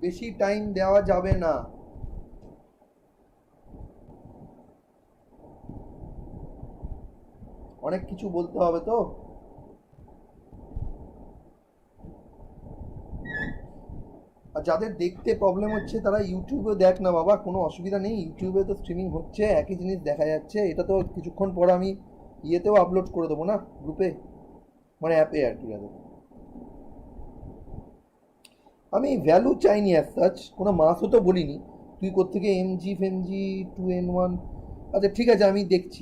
বেশি টাইম দেওয়া যাবে না। অনেক কিছু বলতে হবে তো। আর যাদের দেখতে প্রবলেম হচ্ছে তারা ইউটিউবে দেখ না বাবা, কোনো অসুবিধা নেই, ইউটিউবে তো স্ট্রিমিং হচ্ছে, একই জিনিস দেখা যাচ্ছে। এটা তো কিছুক্ষণ পর আমি ইয়েতেও আপলোড করে দেবো না, গ্রুপে, মানে অ্যাপে আর কি। আমি ভ্যালু চাইনি অ্যাজ সাচ, কোনো মাসও তো বলিনি। তুই কোত্থেকে এমজি ফেমজি 2n1, আচ্ছা ঠিক আছে আমি দেখছি।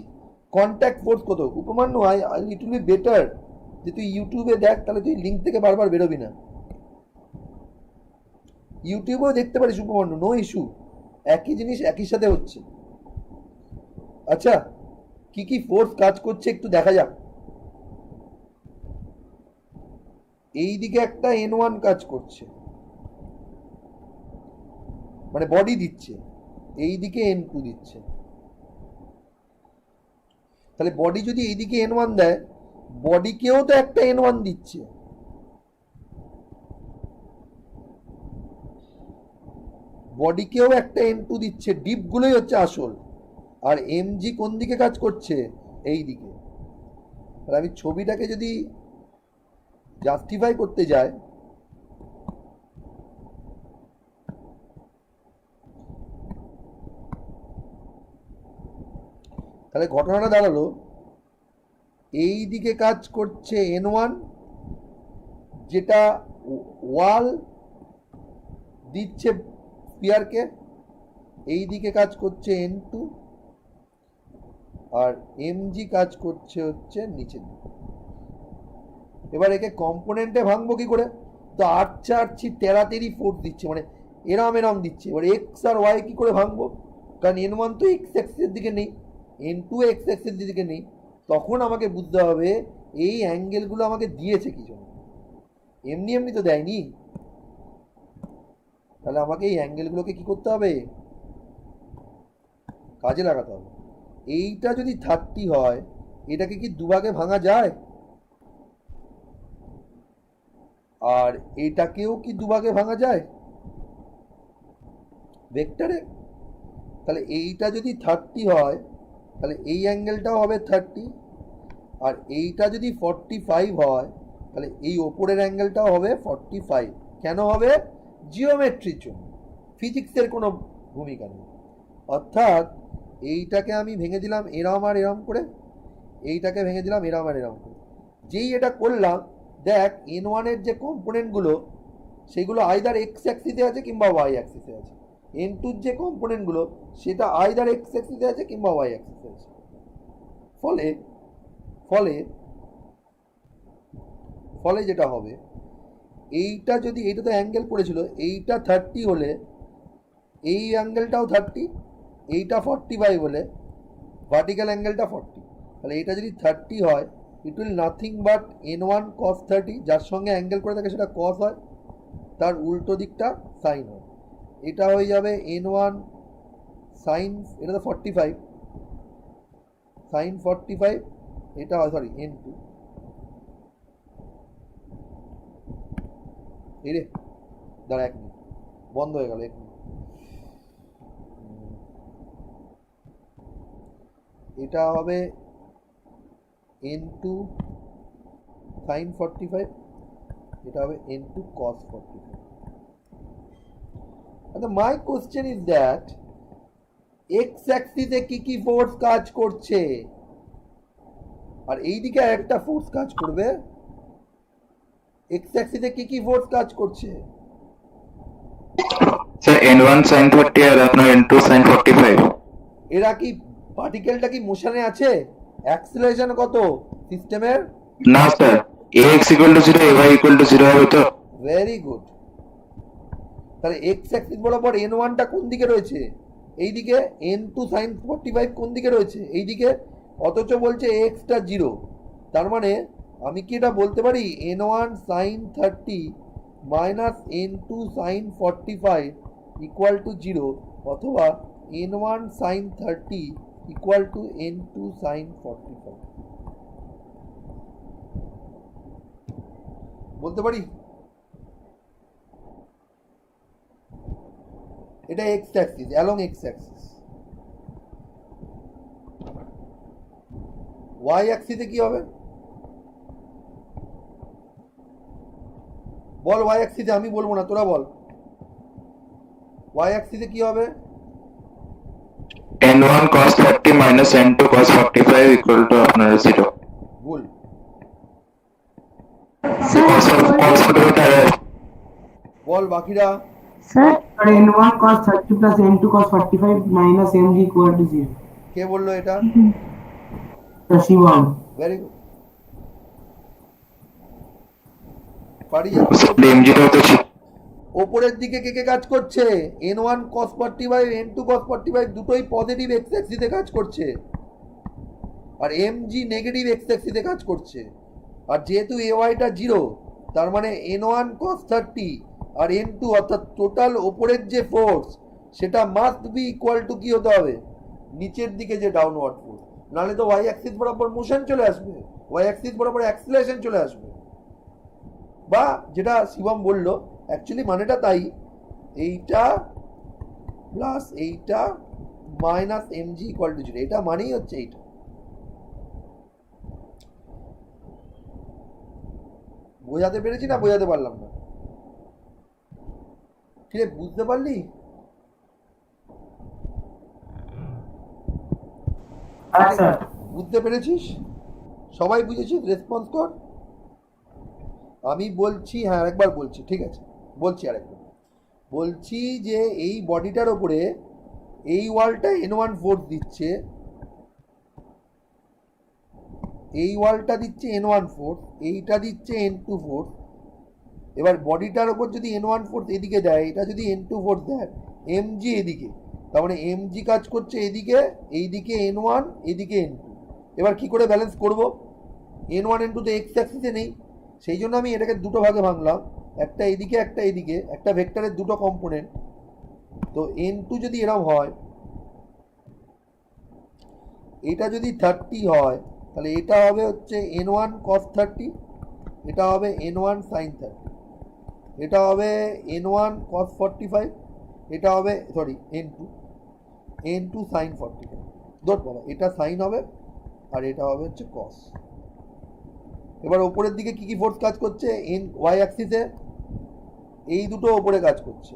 কন্ট্যাক্ট ফোর্স কত Upamanyu, it will be better যে তুই ইউটিউবে দেখ, তাহলে তুই লিঙ্ক থেকে বারবার বেরোবি না। ইউটিউবেও দেখতে পারিস উপমান্যু, নো ইস্যু, একই জিনিস একই সাথে হচ্ছে। আচ্ছা কি কি ফোর্স কাজ করছে একটু দেখা যাক। এই দিকে একটা n1 কাজ করছে, মানে বডি দিচ্ছে, এই দিকে n2 দিচ্ছে। তাহলে বডি যদি এইদিকে n1 দেয়, বডিকেও তো একটা n1 দিচ্ছে। বডিকেও একটা n2 দিচ্ছে, ডিপগুলোই হচ্ছে আসল। আর এমজি কোন দিকে কাজ করছে, এই দিকে। আর আমি ছবিটাকে যদি জাস্টিফাই করতে যাই, তাহলে ঘটনাটা দাঁড়ালো এই দিকে কাজ করছে n1, যেটা ওয়াল দিচ্ছে স্পিয়ারকে, এই দিকে কাজ করছে n2, আর এমজি কাজ করছে হচ্ছে নিচের দিকে। এবার একে কম্পোনেন্টে ভাঙবো কি করে? তো 8 4 13 ফোর্স দিচ্ছে, মানে এরম এরম দিচ্ছে। এবার এক্স আর ওয়াই কি করে ভাঙবো? কারণ n1 তো এক্স অ্যাক্সিসের দিকে নেই, n2 এক্স অ্যাক্সিসের দিকে নেই। তখন আমাকে বুঝতে হবে এই অ্যাঙ্গেলগুলো আমাকে দিয়েছে কি জন্য, এমনি এমনি তো দেয়নি। তাহলে আমাকে এই অ্যাঙ্গেলগুলোকে কি করতে হবে, কাজে লাগাতে হবে। এইটা যদি 30 হয়, এটাকে কি দুভাগে ভাঙা যায়? আর এটাকেও কি দুভাগে ভাঙা যায় ভেক্টরে? তাহলে এইটা যদি 30 হয়, তাহলে এই অ্যাঙ্গেলটাও হবে 30। আর এইটা যদি 45 হয়, তাহলে এই ওপরের অ্যাঙ্গেলটাও হবে 45। কেন হবে? জিওমেট্রির জন্য, ফিজিক্সের কোনো ভূমিকা নেই। অর্থাৎ এইটাকে আমি ভেঙে দিলাম এরম আর এরম করে, এইটাকে ভেঙে দিলাম এরম আর এরম করে। যেই এটা করলাম, দেখ n1 এর যে কম্পোনেন্টগুলো, সেগুলো আইদার এক্স অ্যাক্সিসে আছে কিংবা ওয়াই অ্যাক্সিসে আছে। n2 যে কম্পোনেন্টগুলো, সেটা আইদার এক্স অ্যাক্সিসে আছে কিংবা ওয়াই অ্যাক্সিসে আছে। ফলে ফলে ফলে যেটা হবে, এইটা যদি, এইটা তো অ্যাঙ্গেল পড়েছিল, এইটা 30 হলে এই অ্যাঙ্গেলটাও 30, এইটা 45 হলে ভার্টিক্যাল অ্যাঙ্গেলটা 40। তাহলে এটা যদি 30 হয়, it will nothing but n1 cos 30, যার সঙ্গে অ্যাঙ্গেল করে থাকে সেটা cos হয়, তার উল্টো দিকটা সাইন হয়। এটা হয়ে যাবে n1 সাইন, এটা তো 45, সাইন 45, এটা হয় সরি n2। এই রে দাঁড়া, 1 মিনিট, বন্ধ হয়ে গেল, 1 মিনিট। এটা হবে n2 sin 45, এটা হবে n2 cos 45। আচ্ছা my question is that X অ্যাক্সিসে কি কি ফোর্স কাজ করছে, আর এই দিকে একটা ফোর্স কাজ করবে। এক্স অ্যাক্সিসে কি কি ফোর্স কাজ করছে? স্যার n1 sin 30 আর আপনার n2 sin 45। এরা কি, পার্টিকেলটা কি মোশনে আছে? অ্যাক্সিলারেশন কত সিস্টেমের? না sir, ax equal to 0, ay equal to 0 হবে তো। Very good. তাহলে এক্স অ্যাক্সিস বরাবর n1 টা কোন দিকে রয়েছে? এই দিকে। n2 sin 45 কোন দিকে রয়েছে? এই দিকে। অথচ বলছে এক্স টা 0। তার মানে আমি কি এটা বলতে পারি n1 sin 30 minus n2 sin 45 equal to 0, অথবা n1 sin 30 equal to n2 sin 45? বলতে পারি? এটা X axis, along X axis. Y অ্যাক্সিসে কি হবে বল? ওয়াই অ্যাক্সিসে আমি বলবো না, তোরা বল। ওয়াই অ্যাক্সিসে কি হবে? n1 cos 30 minus n2 cos 45 equal to আপনার 0। ভুল। স্যার cos 45 বল বাকিরা। Sir R n1 cos 30 plus n2 cos 45 minus mg equal to 0. কে বললো এটা? শিবম। Very good. পারি যাচ্ছে। mg টা তো ওপরের দিকে কে কে কাজ করছে? n1 cos 45 n2 cos 45 দুটোই পজিটিভ এক্স অ্যাক্সিসে কাজ করছে, আর mg নেগেটিভ এক্স অ্যাক্সিসে কাজ করছে। আর যেহেতু ay টা 0, তার মানে n1 cos 30 আর n2 অর্থাৎ টোটাল ওপরের যে ফোর্স সেটা মাস্ট বি ইকুয়াল টু কি হতে হবে? নিচের দিকে যে ডাউনওয়ার্ড ফোর্স, নাহলে তো ওয়াই অ্যাক্সিস বরাবর মোশন চলে আসবে, ওয়াই অ্যাক্সিস বরাবর অ্যাক্সিলারেশন চলে আসবে। বা যেটা শিবম বললো অ্যাকচুয়ালি মানেটা তাই, এইটা প্লাস এইটা মাইনাস mg ইকুয়াল টু 0, এটা মানেই হচ্ছে এইটা। বোঝাতে পেরেছি না বোঝাতে পারলাম না? ঠিক বুঝতে পারলি? আচ্ছা বুঝতে পেরেছিস? সবাই বুঝেছিস? রেসপন্স কর। আমি বলছি, হ্যাঁ আরেকবার বলছি, ঠিক আছে বলছি আরেকবার বলছি যে এই বডিটার ওপরে এই ওয়ালটা n1 ফোর্স দিচ্ছে, এই ওয়ালটা দিচ্ছে n1 ফোর্স, এইটা দিচ্ছে n2 ফোর্স। এবার বডিটার ওপর যদি n1 ফোর্স এদিকে দেয়, এটা যদি n2 ফোর্স দেয়, mg এদিকে, তার মানে mg কাজ করছে এদিকে, এইদিকে n1 এদিকে n2। এবার কি করে ব্যালেন্স করব? n1 n2 তো এক্স অ্যাক্সিসে নেই, সেই জন্য আমি এটাকে দুটো ভাগে ভাঙলাম, একটা এদিকে একটা এদিকে, একটা ভেক্টরের দুটো কম্পোনেন্ট। তো n2 যদি এরকম হয়, এটা যদি 30 হয়, তাহলে এটা হবে হচ্ছে n1 cos 30, এটা হবে n1 sin 30, এটা হবে n1 cos 45, এটা হবে সরি n2 sin 45। ধর বাবা এটা সাইন হবে আর এটা হবে হচ্ছে cos। এবার ওপরের দিকে কি কি ফোর্স কাজ করছে? ওয়াই অ্যাক্সিসে এই দুটো ওপরে কাজ করছে,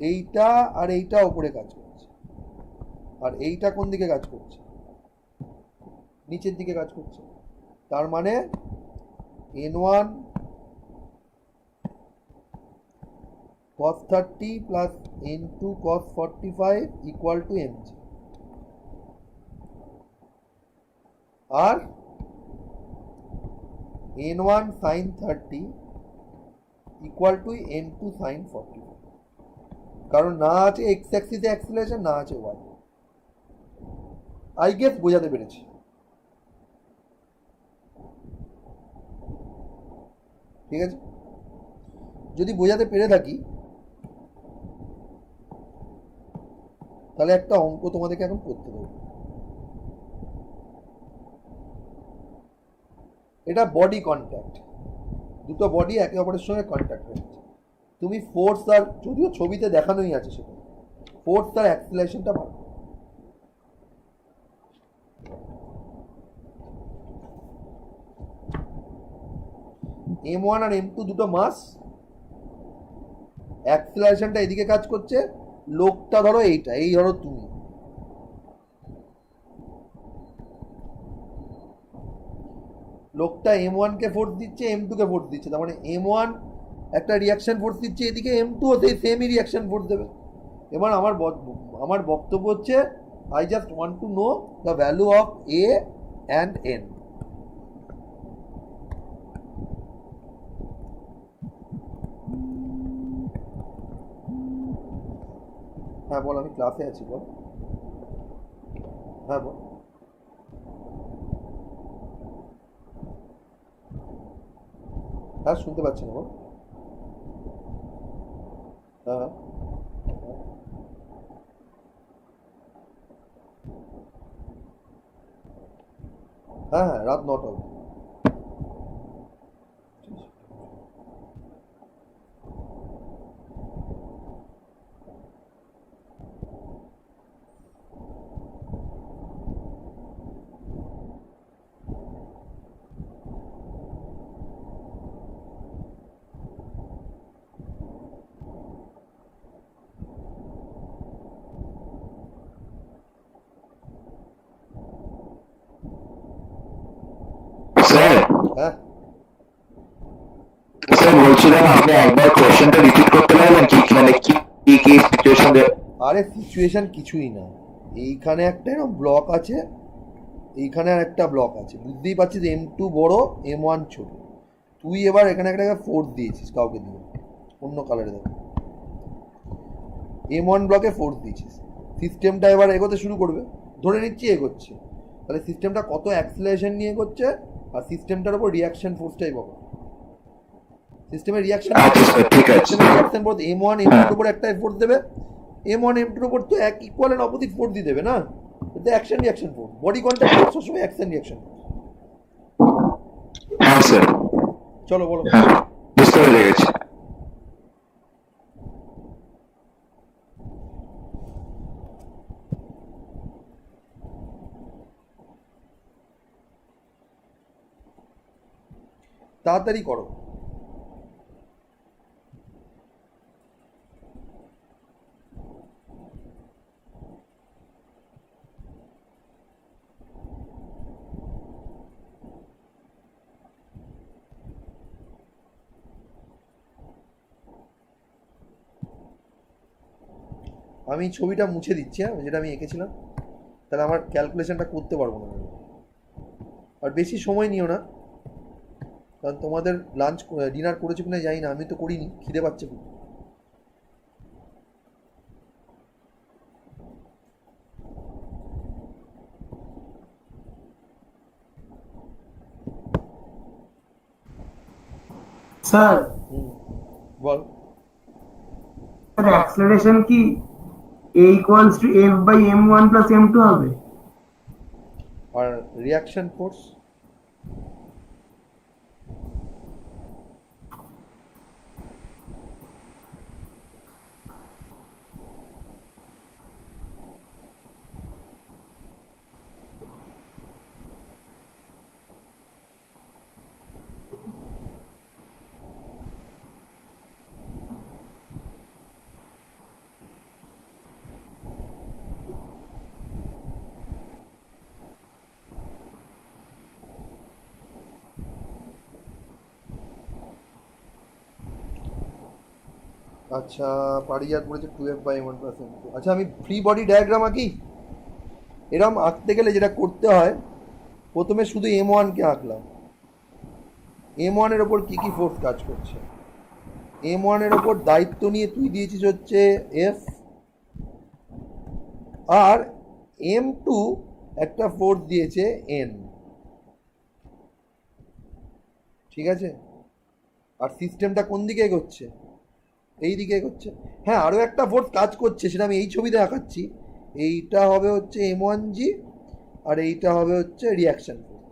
এইটা আর এইটা ওপরে কাজ করছে, আর এইটা কোন দিকে কাজ করছে? নিচের দিকে কাজ করছে। তার মানে n1 cos 30 plus n2 cos 45 equal to mg, R n1 sin 30 equal to n2 sin 45, কারণ না আছে এক্স অ্যাক্সিসে অ্যাক্সিলারেশন, না আছে ওয়াই। আই গেস বোঝাতে পেরেছি। ঠিক আছে, যদি বোঝাতে পেরে থাকি তাহলে একটা অঙ্ক তোমাদেরকে এখন করতে দেবো। এটা বডি কন্ট্যাক্ট, দুটো বডি একে অপরের সঙ্গে কন্ট্যাক্ট হচ্ছে। তুমি ফোর্স আর, যদিও ছবিতে দেখানোই আছে সেটা, ফোর্স আর অ্যাক্সিলারেশনটা ভালো। m1 আর m2 দুটো মাস, অ্যাক্সিলারেশনটা এদিকে কাজ করছে, লোকটা ধরো এইটা, এই ধরো তুমি, লোকটা m1 কে ফোর্স দিচ্ছে, m2 কে ফোর্স দিচ্ছে, তার মানে m1 একটা রিয়াকশন ফোর্স দিচ্ছে এদিকে, m2 ও সেই সেমই রিয়াকশন ফোর্স দেবে। এবার আমার বক্তব্য হচ্ছে I just want to know the value of a and n। হ্যাঁ বল, আমি ক্লাসে আছি, বল। হ্যাঁ বল। হ্যাঁ শুনতে পাচ্ছি না, বল। হ্যাঁ হ্যাঁ হ্যাঁ রাত 9টা অবধি। আপনি একবার কোশ্চেনটা রিপিট করতে পারবেন কি মানে কি কি কি সিচুয়েশন? আরে সিচুয়েশন কিছুই না, এইখানে একটা এরকম ব্লক আছে, এইখানে আর একটা ব্লক আছে, বুঝতেই পারছিস M2 বড় M1 ছোট। তুই এবার এখানে একটা 4 দিয়েছিস কাউকে দিয়ে, অন্য কালারে দেখ, M1 ব্লকে 4 দিয়েছিস। সিস্টেমটা এবার এগোতে শুরু করবে, ধরে নিচ্ছি এগোচ্ছে, তাহলে সিস্টেমটা কত অ্যাক্সিলারেশন নিয়ে এগোচ্ছে আর সিস্টেমটার উপর রিয়াকশন ফোর্সটাই বলো। সিস্টেমের রিয়াকশন আচ্ছা স্যার, ঠিক আছে। রিয়াকশন ফোর্স M1 M2 এর উপর একটা ফোর্স দেবে, M1 M2 এর উপর তো এক ইকুয়াল এন্ড অপোজিট ফোর্স দিয়ে দেবে না, এটা action reaction force, body contact force সবসময় অ্যাকশন রিয়াকশন। হ্যাঁ স্যার, চলো বলো। হ্যাঁ বুঝতে পেরে গেছি। তাড়াতাড়ি করো। আমি ছবিটা মুছে দিচ্ছি, হ্যাঁ যেটা আমি এঁকেছিলাম, তাহলে আমার ক্যালকুলেশনটা করতে পারবো না আমি। আর বেশি সময় নিও না, কারণ তোমাদের লাঞ্চ ডিনার করেছো কিনা জানি না, আমি তো করিনি, খিদে পাচ্ছে খুব। স্যার বল। স্যার অ্যাক্সেলারেশন কি a equals to f by m1 plus m2 হবে? আর রিয়াকশন ফোর্স আচ্ছা পারিজাত বলেছে 2f by m1 plus m2। আচ্ছা আমি ফ্রি বডি ডায়াগ্রাম আঁকি, এরম আঁকতে গেলে যেটা করতে হয়, প্রথমে শুধু M1 কে আঁকলাম, M1 এর ওপর কি কি ফোর্স কাজ করছে, M1 এর ওপর দায়িত্ব নিয়ে তুই দিয়েছিস হচ্ছে F, আর M2 একটা ফোর্স দিয়েছে N, ঠিক আছে? আর সিস্টেমটা কোন দিকে এগোচ্ছে? এই দিকে এগোচ্ছে। হ্যাঁ আরও একটা ফোর্স কাজ করছে, সেটা আমি এই ছবিতে দেখাচ্ছি। এইটা হবে হচ্ছে M1G আর এইটা হবে হচ্ছে রিয়াকশন ফোর্স,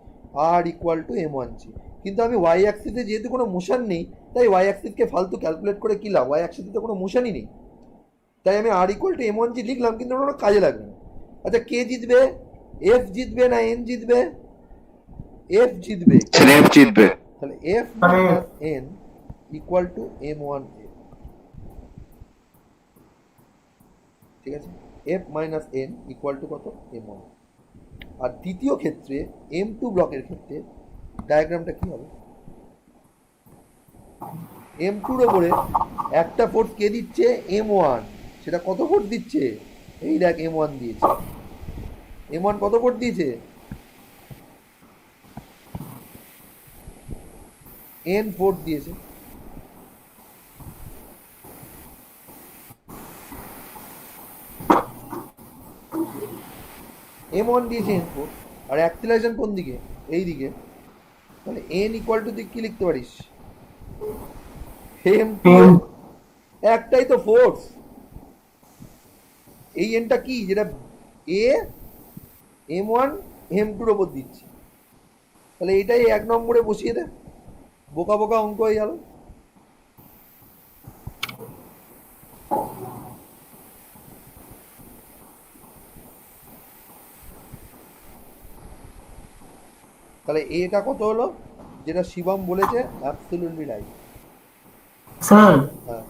আর ইকুয়াল টু M1G। কিন্তু আমি ওয়াই অ্যাক্সিসে যেহেতু কোনো মোশন নেই, তাই ওয়াই অ্যাক্সিসকে ফালতু ক্যালকুলেট করে কী লাভ, ওয়াই অ্যাক্সিসে তো কোনো মোশনই নেই, তাই আমি আর ইকুয়াল টু M1G লিখলাম, কিন্তু ওটা কাজে লাগবে না। আচ্ছা কে জিতবে, এফ জিতবে না এন জিতবে? এফ জিতবে। এফ জিতবে। তাহলে F minus N equal to M1, ঠিক আছে? F minus N equal to কত? M1। আর দ্বিতীয় ক্ষেত্রে M2 ব্লকের ক্ষেত্রে ডায়াগ্রামটা কি হবে? M2-র ওপরে একটা ফোর্স কে দিচ্ছে? M1। সেটা কত ফোর্স দিচ্ছে? এই দেখ M1 দিয়েছে। M1 কত ফোর্স দিয়েছে? N ফোর্স দিয়েছে। M1 দিয়েছে N ফোর্স, আর অ্যাক্সিলারেশন কোন দিকে? এই দিকে। তাহলে N ইকুয়াল টু তুই কি লিখতে পারিস? M2। একটাই তো ফোর্স, এই এনটা কি, যেটা এ M1 M2-র ওপর দিচ্ছে, তাহলে এইটাই 1 নম্বরে বসিয়ে দে, বোকা বোকা অঙ্ক হয়ে গেল। তাহলে এটা কত হলো, যেটা শিবম বলেছে অ্যাবসলিউটলি রাইট। স্যার হ্যাঁ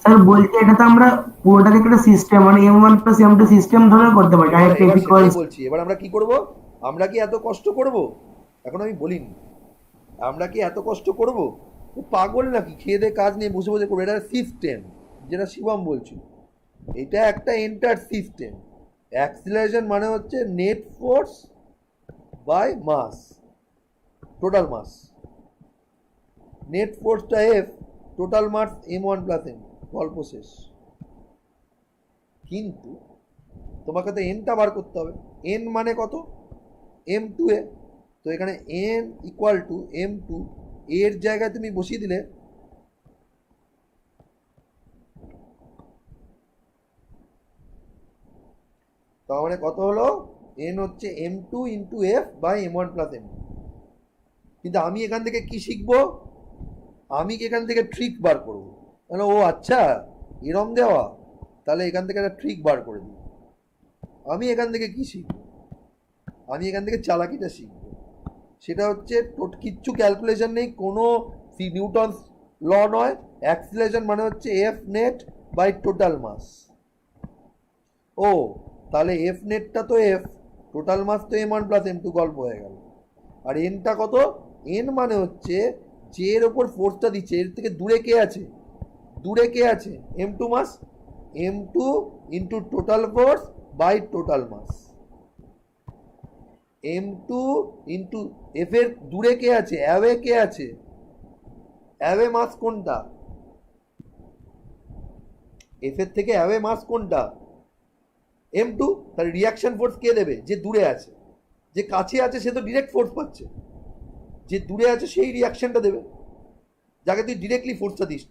স্যার বলছি এটা তো আমরা পুরোটাকে একটা সিস্টেম মানে m1 plus m2 সিস্টেম ধরে করতে পারি ডাইরেক্ট এবার ইকুয়াল। সেটাই বলছি, এবার আমরা কি করব? আমরা কি এত কষ্ট করব? এখন আমি বলিনি, আমরা কি এত কষ্ট করব? ও পাগল নাকি, খেয়ে দিয়ে কাজ নিয়ে বসে বসে করবে? এটা সিস্টেম, যেটা শিবম বলছিল, এটা একটা এন্টার সিস্টেম। অ্যাক্সিলারেশন মানে হচ্ছে net force by mass, total mass. Net ফোর্সটা F, total mass m1 plus m, গল্প শেষ। কিন্তু তোমাকে তো এনটা বার করতে হবে। এন মানে কত? m2a। তো এখানে n ইকুয়াল টু m2, এর জায়গায় তুমি বসিয়ে দিলে তার মানে কত হলো? n হচ্ছে m2 into F by m1 plus m। কিন্তু আমি এখান থেকে কি শিখবো? আমি এখান থেকে ট্রিক বার করবো। মানে ও আচ্ছা এরম দেওয়া, তাহলে এখান থেকে একটা ট্রিক বার করে দিই। আমি এখান থেকে কি শিখবো? আমি এখান থেকে চালাকিটা শিখবো। সেটা হচ্ছে কিচ্ছু ক্যালকুলেশন নেই, কোনো নিউটন ল নয়। অ্যাক্সিলারেশন মানে হচ্ছে F net by total mass. ও তাহলে এফ নেটটা তো এফ, টোটাল মাস তো m1 প্লাস m2, গল্প হয়ে গেল। আর এনটা কত? এন মানে হচ্ছে যে এর ওপর ফোর্সটা দিচ্ছে এর থেকে দূরে কে আছে? দূরে কে আছে? m2 mass, m2 into total force by total mass. m2 into F এর দূরে কে আছে? অ্যাওয়ে কে আছে? অ্যাওয়ে মাস কোনটা? এফ এর থেকে অ্যাওয়ে মাস কোনটা? m2। তাহলে রিয়াকশন ফোর্স কে দেবে? যে দূরে আছে। যে কাছে আছে সে তো ডিরেক্ট ফোর্স পাচ্ছে, যে দূরে আছে সেই রিয়াকশনটা দেবে, যাকে তুই ডিরেক্টলি ফোর্সটা দিস।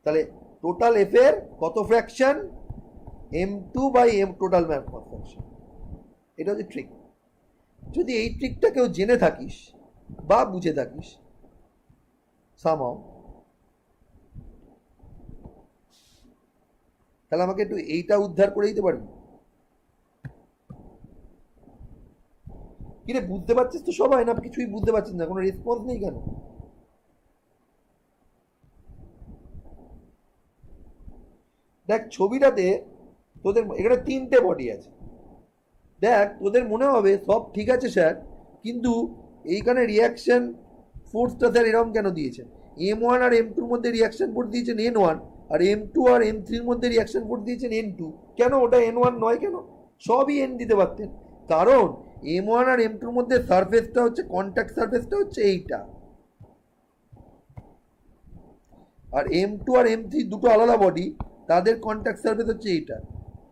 তাহলে টোটাল এফ এর কত fraction? m2 by m total map fraction. এটা হচ্ছে ট্রিক। যদি এই ট্রিকটা কেউ জেনে থাকিস বা বুঝে থাকিস সামহাও, তাহলে আমাকে একটু এইটা উদ্ধার করে দিতে পারবি? কিরে বুঝতে পারছিস তো সবাই, না কিছুই বুঝতে পারছিস না? কোনো রেসপন্স নেই কেন? দেখ ছবিটাতে তোদের এখানে 3টে বডি আছে। দেখ তোদের মনে হবে সব ঠিক আছে স্যার, কিন্তু এইখানে রিয়াকশন ফোর্সটা স্যার এরকম কেন দিয়েছেন? m1 আর m2 মধ্যে রিয়াকশন ফোর্স দিয়েছেন n1, আর m2 আর m3 মধ্যে রিয়াকশন ফোর্স দিয়েছেন n2। কেন ওটা n1 নয় কেন? সবই n দিতে পারতেন। কারণ m1 আর m2 মধ্যে সারফেসটা হচ্ছে, কন্ট্যাক্ট সারফেসটা হচ্ছে এইটা, আর m2 আর m3 দুটো আলাদা বডি, তাদের কন্ট্যাক্ট সারফেস হচ্ছে এইটা।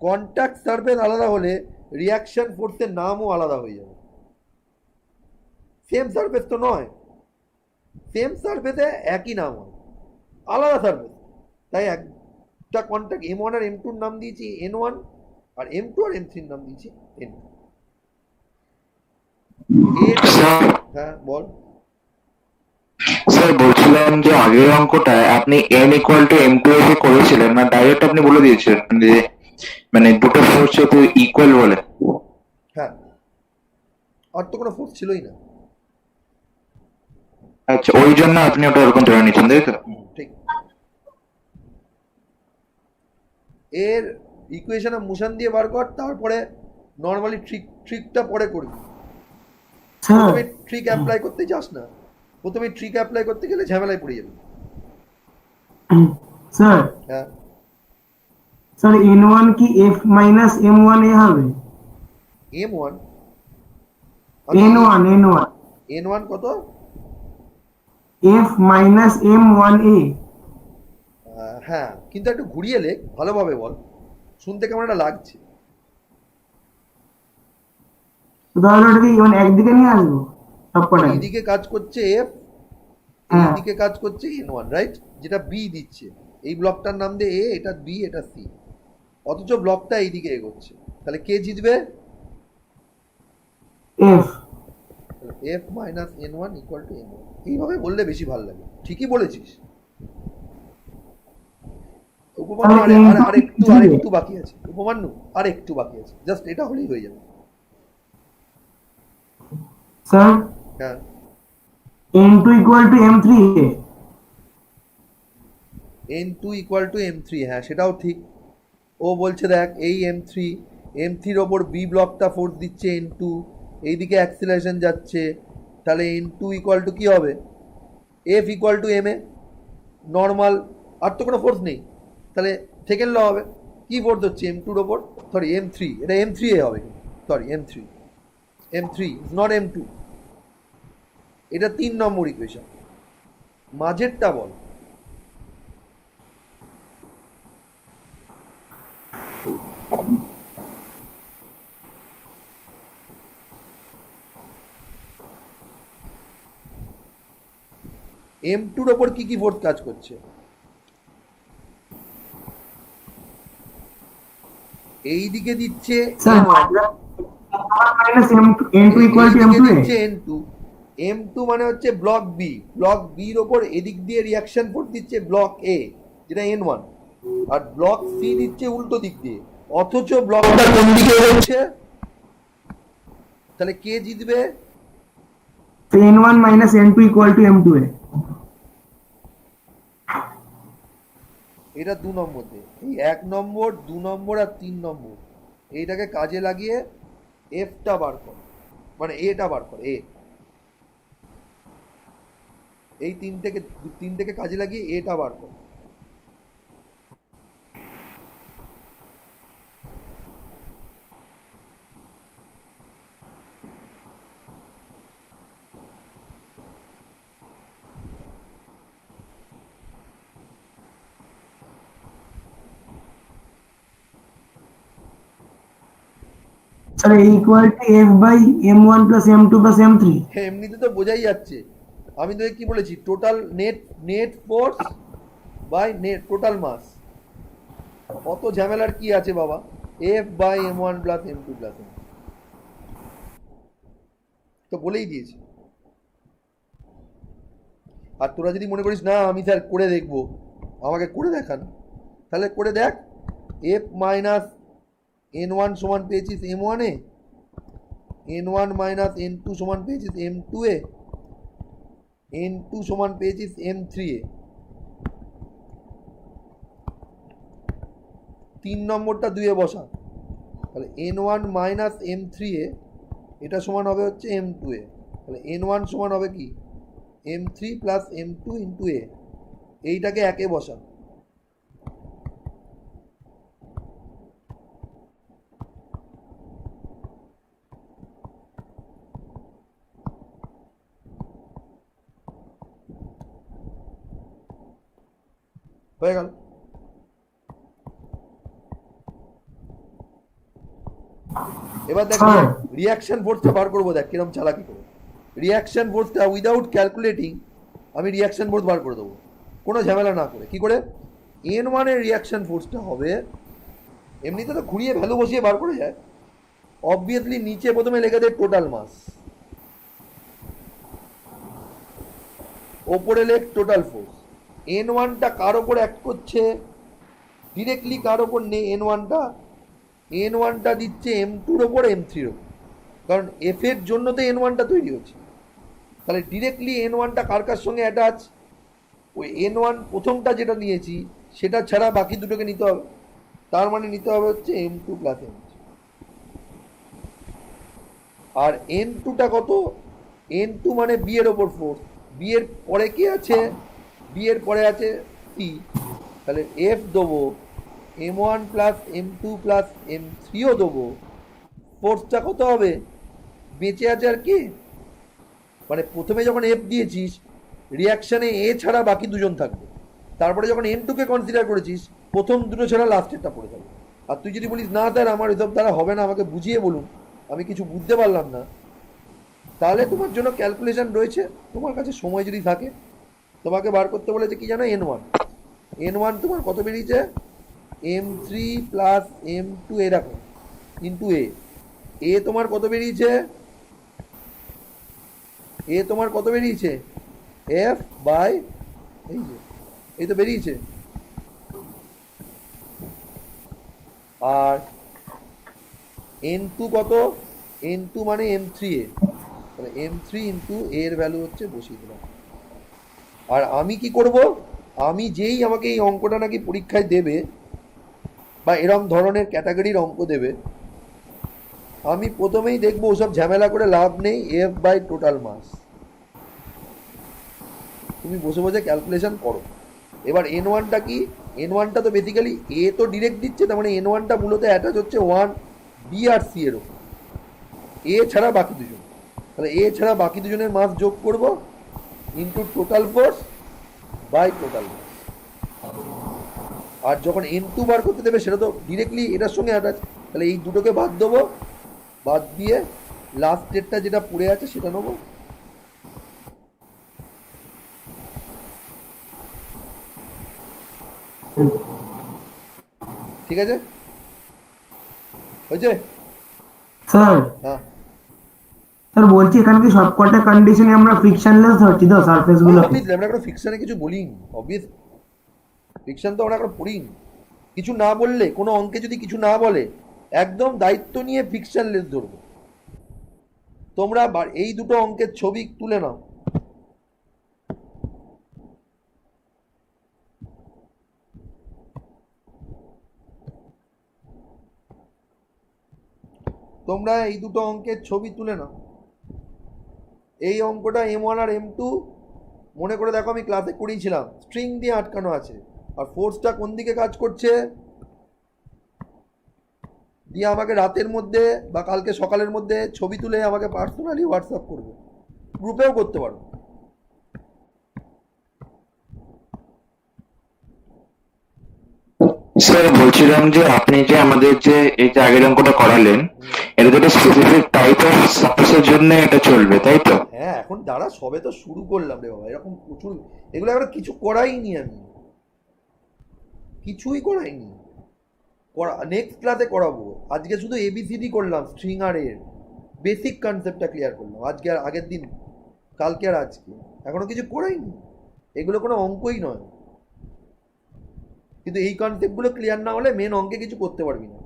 কন্ট্যাক্ট সারফেস আলাদা হলে রিয়াকশন ফোর্সের নামও আলাদা হয়ে যাবে। সেম সারফেস তো নয়, সেম সারফেসে একই নাম হয়, আলাদা সারফেস। তাই একটা কন্ট্যাক্ট m1 আর m2 নাম দিয়েছি n1, আর m2 আর m3 নাম দিয়েছি n2। হ্যাঁ বল। স্যার বলছিলাম যে আগের অঙ্কটায় আপনি n ইকুয়াল টু m2 এ করেছিলেন না, ডাইরেক্ট আপনি বলে দিয়েছিলেন যে মানে দুটো ফোর্স যেহেতু ইকুয়াল বলে। হ্যাঁ, আর তো কোনো ফোর্স ছিলই না। আচ্ছা, ওই জন্য আপনি ওটা ওরকম ধরে নিচ্ছেন, তাই তো? ঠিক। এর ইকুয়েশন মোশন দিয়ে বার কর, তারপরে নর্মালি ট্রিকটা পরে করবি। প্রথমে ট্রিক অ্যাপ্লাই করতে যাস না, প্রথমে ট্রিক অ্যাপ্লাই করতে গেলে ঝামেলায় পড়ে যাবে। স্যার হ্যাঁ স্যার n1 কি f মাইনাস m1 এ হবে? m1 n1 n1 কত? f minus m1 a। হ্যাঁ, কিন্তু একটু ঘুরিয়ে লেখ, ভালোভাবে বল, শুনতে কেমন একটা লাগছে। তাহলে ওটাকে মানে একদিকে নিয়ে আসবো সবকটাই? এইদিকে কাজ করছে এফ, এইদিকে কাজ করছে n1, রাইট? যেটা বি দিচ্ছে, এই ব্লকটার নাম দিয়ে এ, এটা বি, এটা সি, অথচ ব্লকটা এইদিকে এগোচ্ছে। তাহলে কে জিতবে? f। F minus n1 equal to n1। এইভাবে বললে বেশি ভালো লাগে। ঠিকই বলেছিস। উপমান্যু আরেকটু বাকি আছে, উপমান্যু আরেকটু বাকি আছে, জাস্ট এটা হলেই হয়ে যাবে। স্যার হ্যাঁ, n2 equal to m3 a। n2 equal to m3, হ্যাঁ সেটাও ঠিক। ও বলছে দেখ এই m3 ওপর বি ব্লকটা ফোর্স দিচ্ছে n2, এইদিকে অ্যাক্সিলারেশন যাচ্ছে, তাহলে n2 ইকুয়াল টু কি হবে? F equal to M A normal, আর তো কোনো ফোর্স নেই, তাহলে সেকেন্ড ল হবে কি ফোর্স হচ্ছে M2-র ওপর, সরি M3, এটা M3A হবে, sorry M3 is not M2। এটা 3 নম্বর ইকুয়েশন। মাঝেরটা বল। M2-র ওপর কি কি ফোর্স কাজ করছে? এই দিকে দিচ্ছে sir minus n2 equal to m2 দিচ্ছে N2, M2 মানে হচ্ছে ব্লক বি, ব্লক বির ওপর এদিক দিয়ে রিয়াকশন ফোর্স দিচ্ছে ব্লক এ যেটা N1, আর ব্লক সি দিচ্ছে উল্টো দিক দিয়ে, অথচ ব্লকটা কোন দিকে হচ্ছে, তাহলে কে জিতবে? n1 minus n2 equal to m2a। এটা 2 নম্বর দিয়ে, এই 1 নম্বর 2 নম্বর আর 3 নম্বর এইটাকে কাজে লাগিয়ে এফটা বার কর, মানে এটা বার কর, এই তিন থেকে কাজে লাগিয়ে এটা বার কর। Sir a equal to f by m1 plus m2 plus m3। হ্যাঁ, এমনিতে তো বোঝাই যাচ্ছে। আমি তোকে কি বলেছি, total net force by net total mass. অত ঝামেলার কি আছে বাবা, F by M1 plus M2 plus M3 তো বলেই দিয়েছি। আর তোরা যদি মনে করিস না আমি স্যার করে দেখবো, আমাকে করে দেখান, তাহলে করে দেখ। এফ মাইনাস N1 সমান পেয়েছিস M1-এ, N1 মাইনাস N2 সমান পেয়েছিস M2-এ, N2 সমান পেয়েছিস M3-এ। 3 নম্বরটা 2-এ বসা, তাহলে N1 মাইনাস M3-এ এটা সমান হবে হচ্ছে M2-এ, তাহলে N1 সমান হবে কি M3 প্লাস M2 ইন্টু এ, এইটাকে 1-এ বসা। হয়ে গেল। এবার দেখ রিয়াকশন ফোর্সটা বার করবো, দেখ কিরকম চালাকি করে। রিয়াকশন ফোর্সটা উইদাউট ক্যালকুলেটিং আমি রিয়াকশন ফোর্স বার করে দেবো, কোনো ঝামেলা না করে। কি করে? N1 এর রিয়াকশন ফোর্সটা হবে, এমনিতে তো ঘুরিয়ে ভ্যালু বসিয়ে বার করে যায়, অবভিয়াসলি নিচে প্রথমে লেখা দেয় টোটাল মাস, ওপরে লেখ টোটাল ফোর্স। N1টা কার ওপর অ্যাক্ট করছে ডিরেক্টলি, কার ওপর নেই N1টা দিচ্ছে M2-র ওপর M3-র ওপর, কারণ এফ এর জন্য তো N1টা তৈরি হচ্ছে। তাহলে ডিরেক্টলি N1টা কার কার সঙ্গে অ্যাটাচ, ওই N1 প্রথমটা যেটা নিয়েছি সেটা ছাড়া বাকি দুটোকে নিতে হবে, তার মানে নিতে হবে হচ্ছে M2 প্লাস M3। আর N2টা কত? N2 মানে বি এর ওপর ফোর্স, বি এর পরে কি আছে? বি এর পরে আছে সি, তাহলে এফ দেবো M1 প্লাস M2 প্লাস M3ও দেবো। ফোর্সটা কত হবে? বেঁচে আছে আর কি, মানে প্রথমে যখন এফ দিয়েছিস রিয়াকশানে এ ছাড়া বাকি দুজন থাকবে, তারপরে যখন M2-কে কনসিডার করেছিস প্রথম দুটো ছাড়া লাস্টেরটা পড়ে থাকবে। আর তুই যদি বলিস না স্যার আমার এসব দ্বারা হবে না, আমাকে বুঝিয়ে বলুন, আমি কিছু বুঝতে পারলাম না, তাহলে তোমার জন্য ক্যালকুলেশন রয়েছে, তোমার কাছে সময় যদি থাকে। তোমাকে বার করতে বলেছে কি জানো, N1 তোমার কত বেরিয়েছে? M3 প্লাস M2 এরকম ইন্টু এ তোমার কত বেরিয়েছে? এ তোমার কত বেরিয়েছে? এফ বাই এই তো বেরিয়েছে। আর N2 কত? N2 মানে M3-এ, তাহলে M3 ইন্টু এর ভ্যালু হচ্ছে বসিয়ে দিলাম। আর আমি কি করব, আমি যেই আমাকে এই অঙ্কটা নাকি পরীক্ষায় দেবে বা এরম ধরনের ক্যাটাগরির অঙ্ক দেবে, আমি প্রথমেই দেখবো ওসব ঝামেলা করে লাভ নেই, এফ বাই টোটাল মাস। তুমি বসে বসে ক্যালকুলেশন করো। এবার এন ওয়ানটা কি, এন ওয়ানটা তো বেসিক্যালি এ তো ডিরেক্ট দিচ্ছে, তার মানে এন ওয়ানটা মূলত অ্যাটাচ হচ্ছে ওয়ান বি আর সি এর ওপর, এ ছাড়া বাকি দুজন। তাহলে এ ছাড়া বাকি দুজনের মাস যোগ করব into total force by total force. আর যখন এন টু বার করতে দেবে সেটা তো ডিরেক্টলি এটার সঙ্গে অ্যাটাচ, তাহলে এই দুটোকে বাদ দেবো, বাদ দিয়ে লাস্ট ডেটটা যেটা পড়ে আছে সেটা নেবো। ঠিক আছে, হয়েছে? স্যার হ্যাঁ স্যার বলছি এখানে কি সবকটা কন্ডিশনে আমরা ফ্রিকশনলেস ধরছি তো সারফেস গুলো? অবভিয়াসলি আমরা কোনো ফিকশনে কিছু বলিনি, অবভিয়াস ফিকশন তো আমরা এখন পড়িনি। কিছু না বললে, কোনো অঙ্কে যদি কিছু না বলে, একদম দায়িত্ব নিয়ে ফিকশনলেস ধরবো। তোমরা এই দুটো অঙ্কের ছবি তুলে নাও। তোমরা এই দুটো অঙ্কের ছবি তুলে নাও। এই অঙ্কটা M1 আর M2 মনে করে দেখো, আমি ক্লাসে করিয়েছিলাম, স্ট্রিং দিয়ে আটকানো আছে, আর ফোর্সটা কোন দিকে কাজ করছে, দিয়ে আমাকে রাতের মধ্যে বা কালকে সকালের মধ্যে ছবি তুলে আমাকে পার্সোনালি হোয়াটসঅ্যাপ করবে, গ্রুপেও করতে পারো। স্যার বলছিলাম যে আপনি যে আমাদের যে এই যে আগের অঙ্কটা করালেন, এটা তো স্পেসিফিক টাইপ অফ সার্ফেসের জন্য এটা চলবে, তাই তো? হ্যাঁ, এখন দাঁড়া, সবে তো শুরু করলাম রে বাবা, এরকম প্রচুর, এগুলো এখন কিছু করাইনি আমি, কিছুই করাইনি, নেক্সট ক্লাসে করাবো। আজকে শুধু এবিসিডি করলাম, স্ট্রিং আর এর বেসিক কনসেপ্টটা ক্লিয়ার করলাম আজকে আর আগের দিন, কালকে আর আজকে, এখনো কিছু করাইনি। এগুলো কোনো অঙ্কই নয়, কিন্তু এই কনসেপ্টগুলো ক্লিয়ার না হলে মেন অঙ্কে কিছু করতে পারবি না।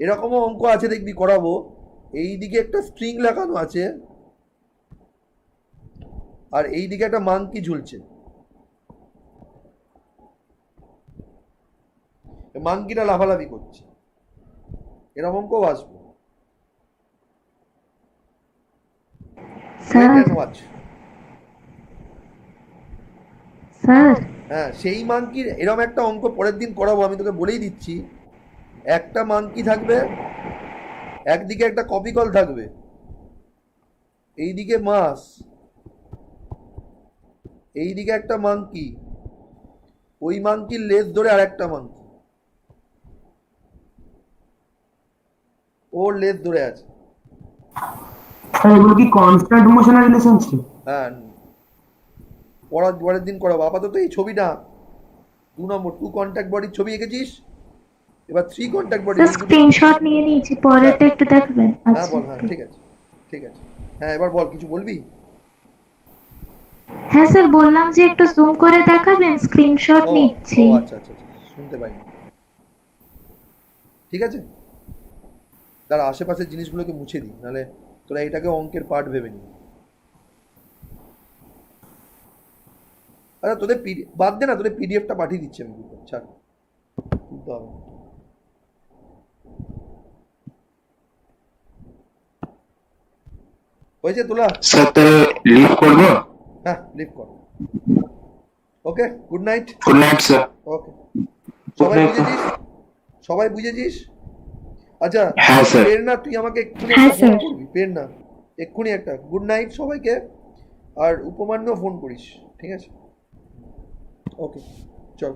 এরকমও অঙ্ক আছে দেখবি, করাবো। এই দিকে একটা স্ট্রিং লাগানো আছে, আর এই দিকে একটা মাংকি ঝুলছে, মাংকিটা লাফালাফি করছে, এরকম অঙ্কও আসবে। স্যার স্যার হ্যাঁ, সেই মাংকির এরকম একটা অঙ্ক পরের দিন করাবো, আমি তোকে বলেই দিচ্ছি। একটা মাংকি থাকবে, একদিকে একটা কপি কল থাকবে, এইদিকে মাস, এইদিকে একটা মাংকি, ওই মাংকির লেজ ধরে আর একটা মাংকি, ওর লেজ ধরে আছে। স্যার এগুলো কি কনস্ট্যান্ট মোশনের রিলেশনশিপ? হ্যাঁ, পরের দিন করাবো। আপাতত এই ছবিটা 2 নম্বর 2 কন্ট্যাক্ট বডির ছবি এঁকেছিস, এবার 3 কন্ট্যাক্ট বডি। স্যার স্ক্রিনশট নিয়ে নিয়েছি, পরেরটা একটু দেখবেন। হ্যাঁ আচ্ছা বল, হ্যাঁ ঠিক আছে, ঠিক আছে। হ্যাঁ এবার বল, কিছু বলবি? হ্যাঁ স্যার, বললাম যে একটু জুম করে দেখাবেন, স্ক্রিনশট ও নিচ্ছি। ও আচ্ছা আচ্ছা আচ্ছা, শুনতে পাইনি। ঠিক আছে, তার আশেপাশের জিনিসগুলোকে মুছে দিই, নাহলে তোরা এটাকে অঙ্কের পার্ট ভেবে নিবি। আচ্ছা তোদের বাদ দে না, তোদের পিডিএফটা পাঠিয়ে দিচ্ছি আমি, ছাড়, তুলতে হবে না। হয়েছে তোলা? স্যার তাহলে লিভ করবো? হ্যাঁ লিভ কর। Okay, good night. Good night sir. Okay, সবাই বুঝেছিস? সবাই বুঝেছিস? আচ্ছা হ্যাঁ স্যার। প্রেরণা, তুই আমাকে এক্ষুনি হ্যাঁ, একটা ফোন স্যার। করবি, প্রেরণা এক্ষুনি একটা গুড নাইট সবাইকে, আর উপমান্যও ফোন করিস, ঠিক আছে? ওকে চল।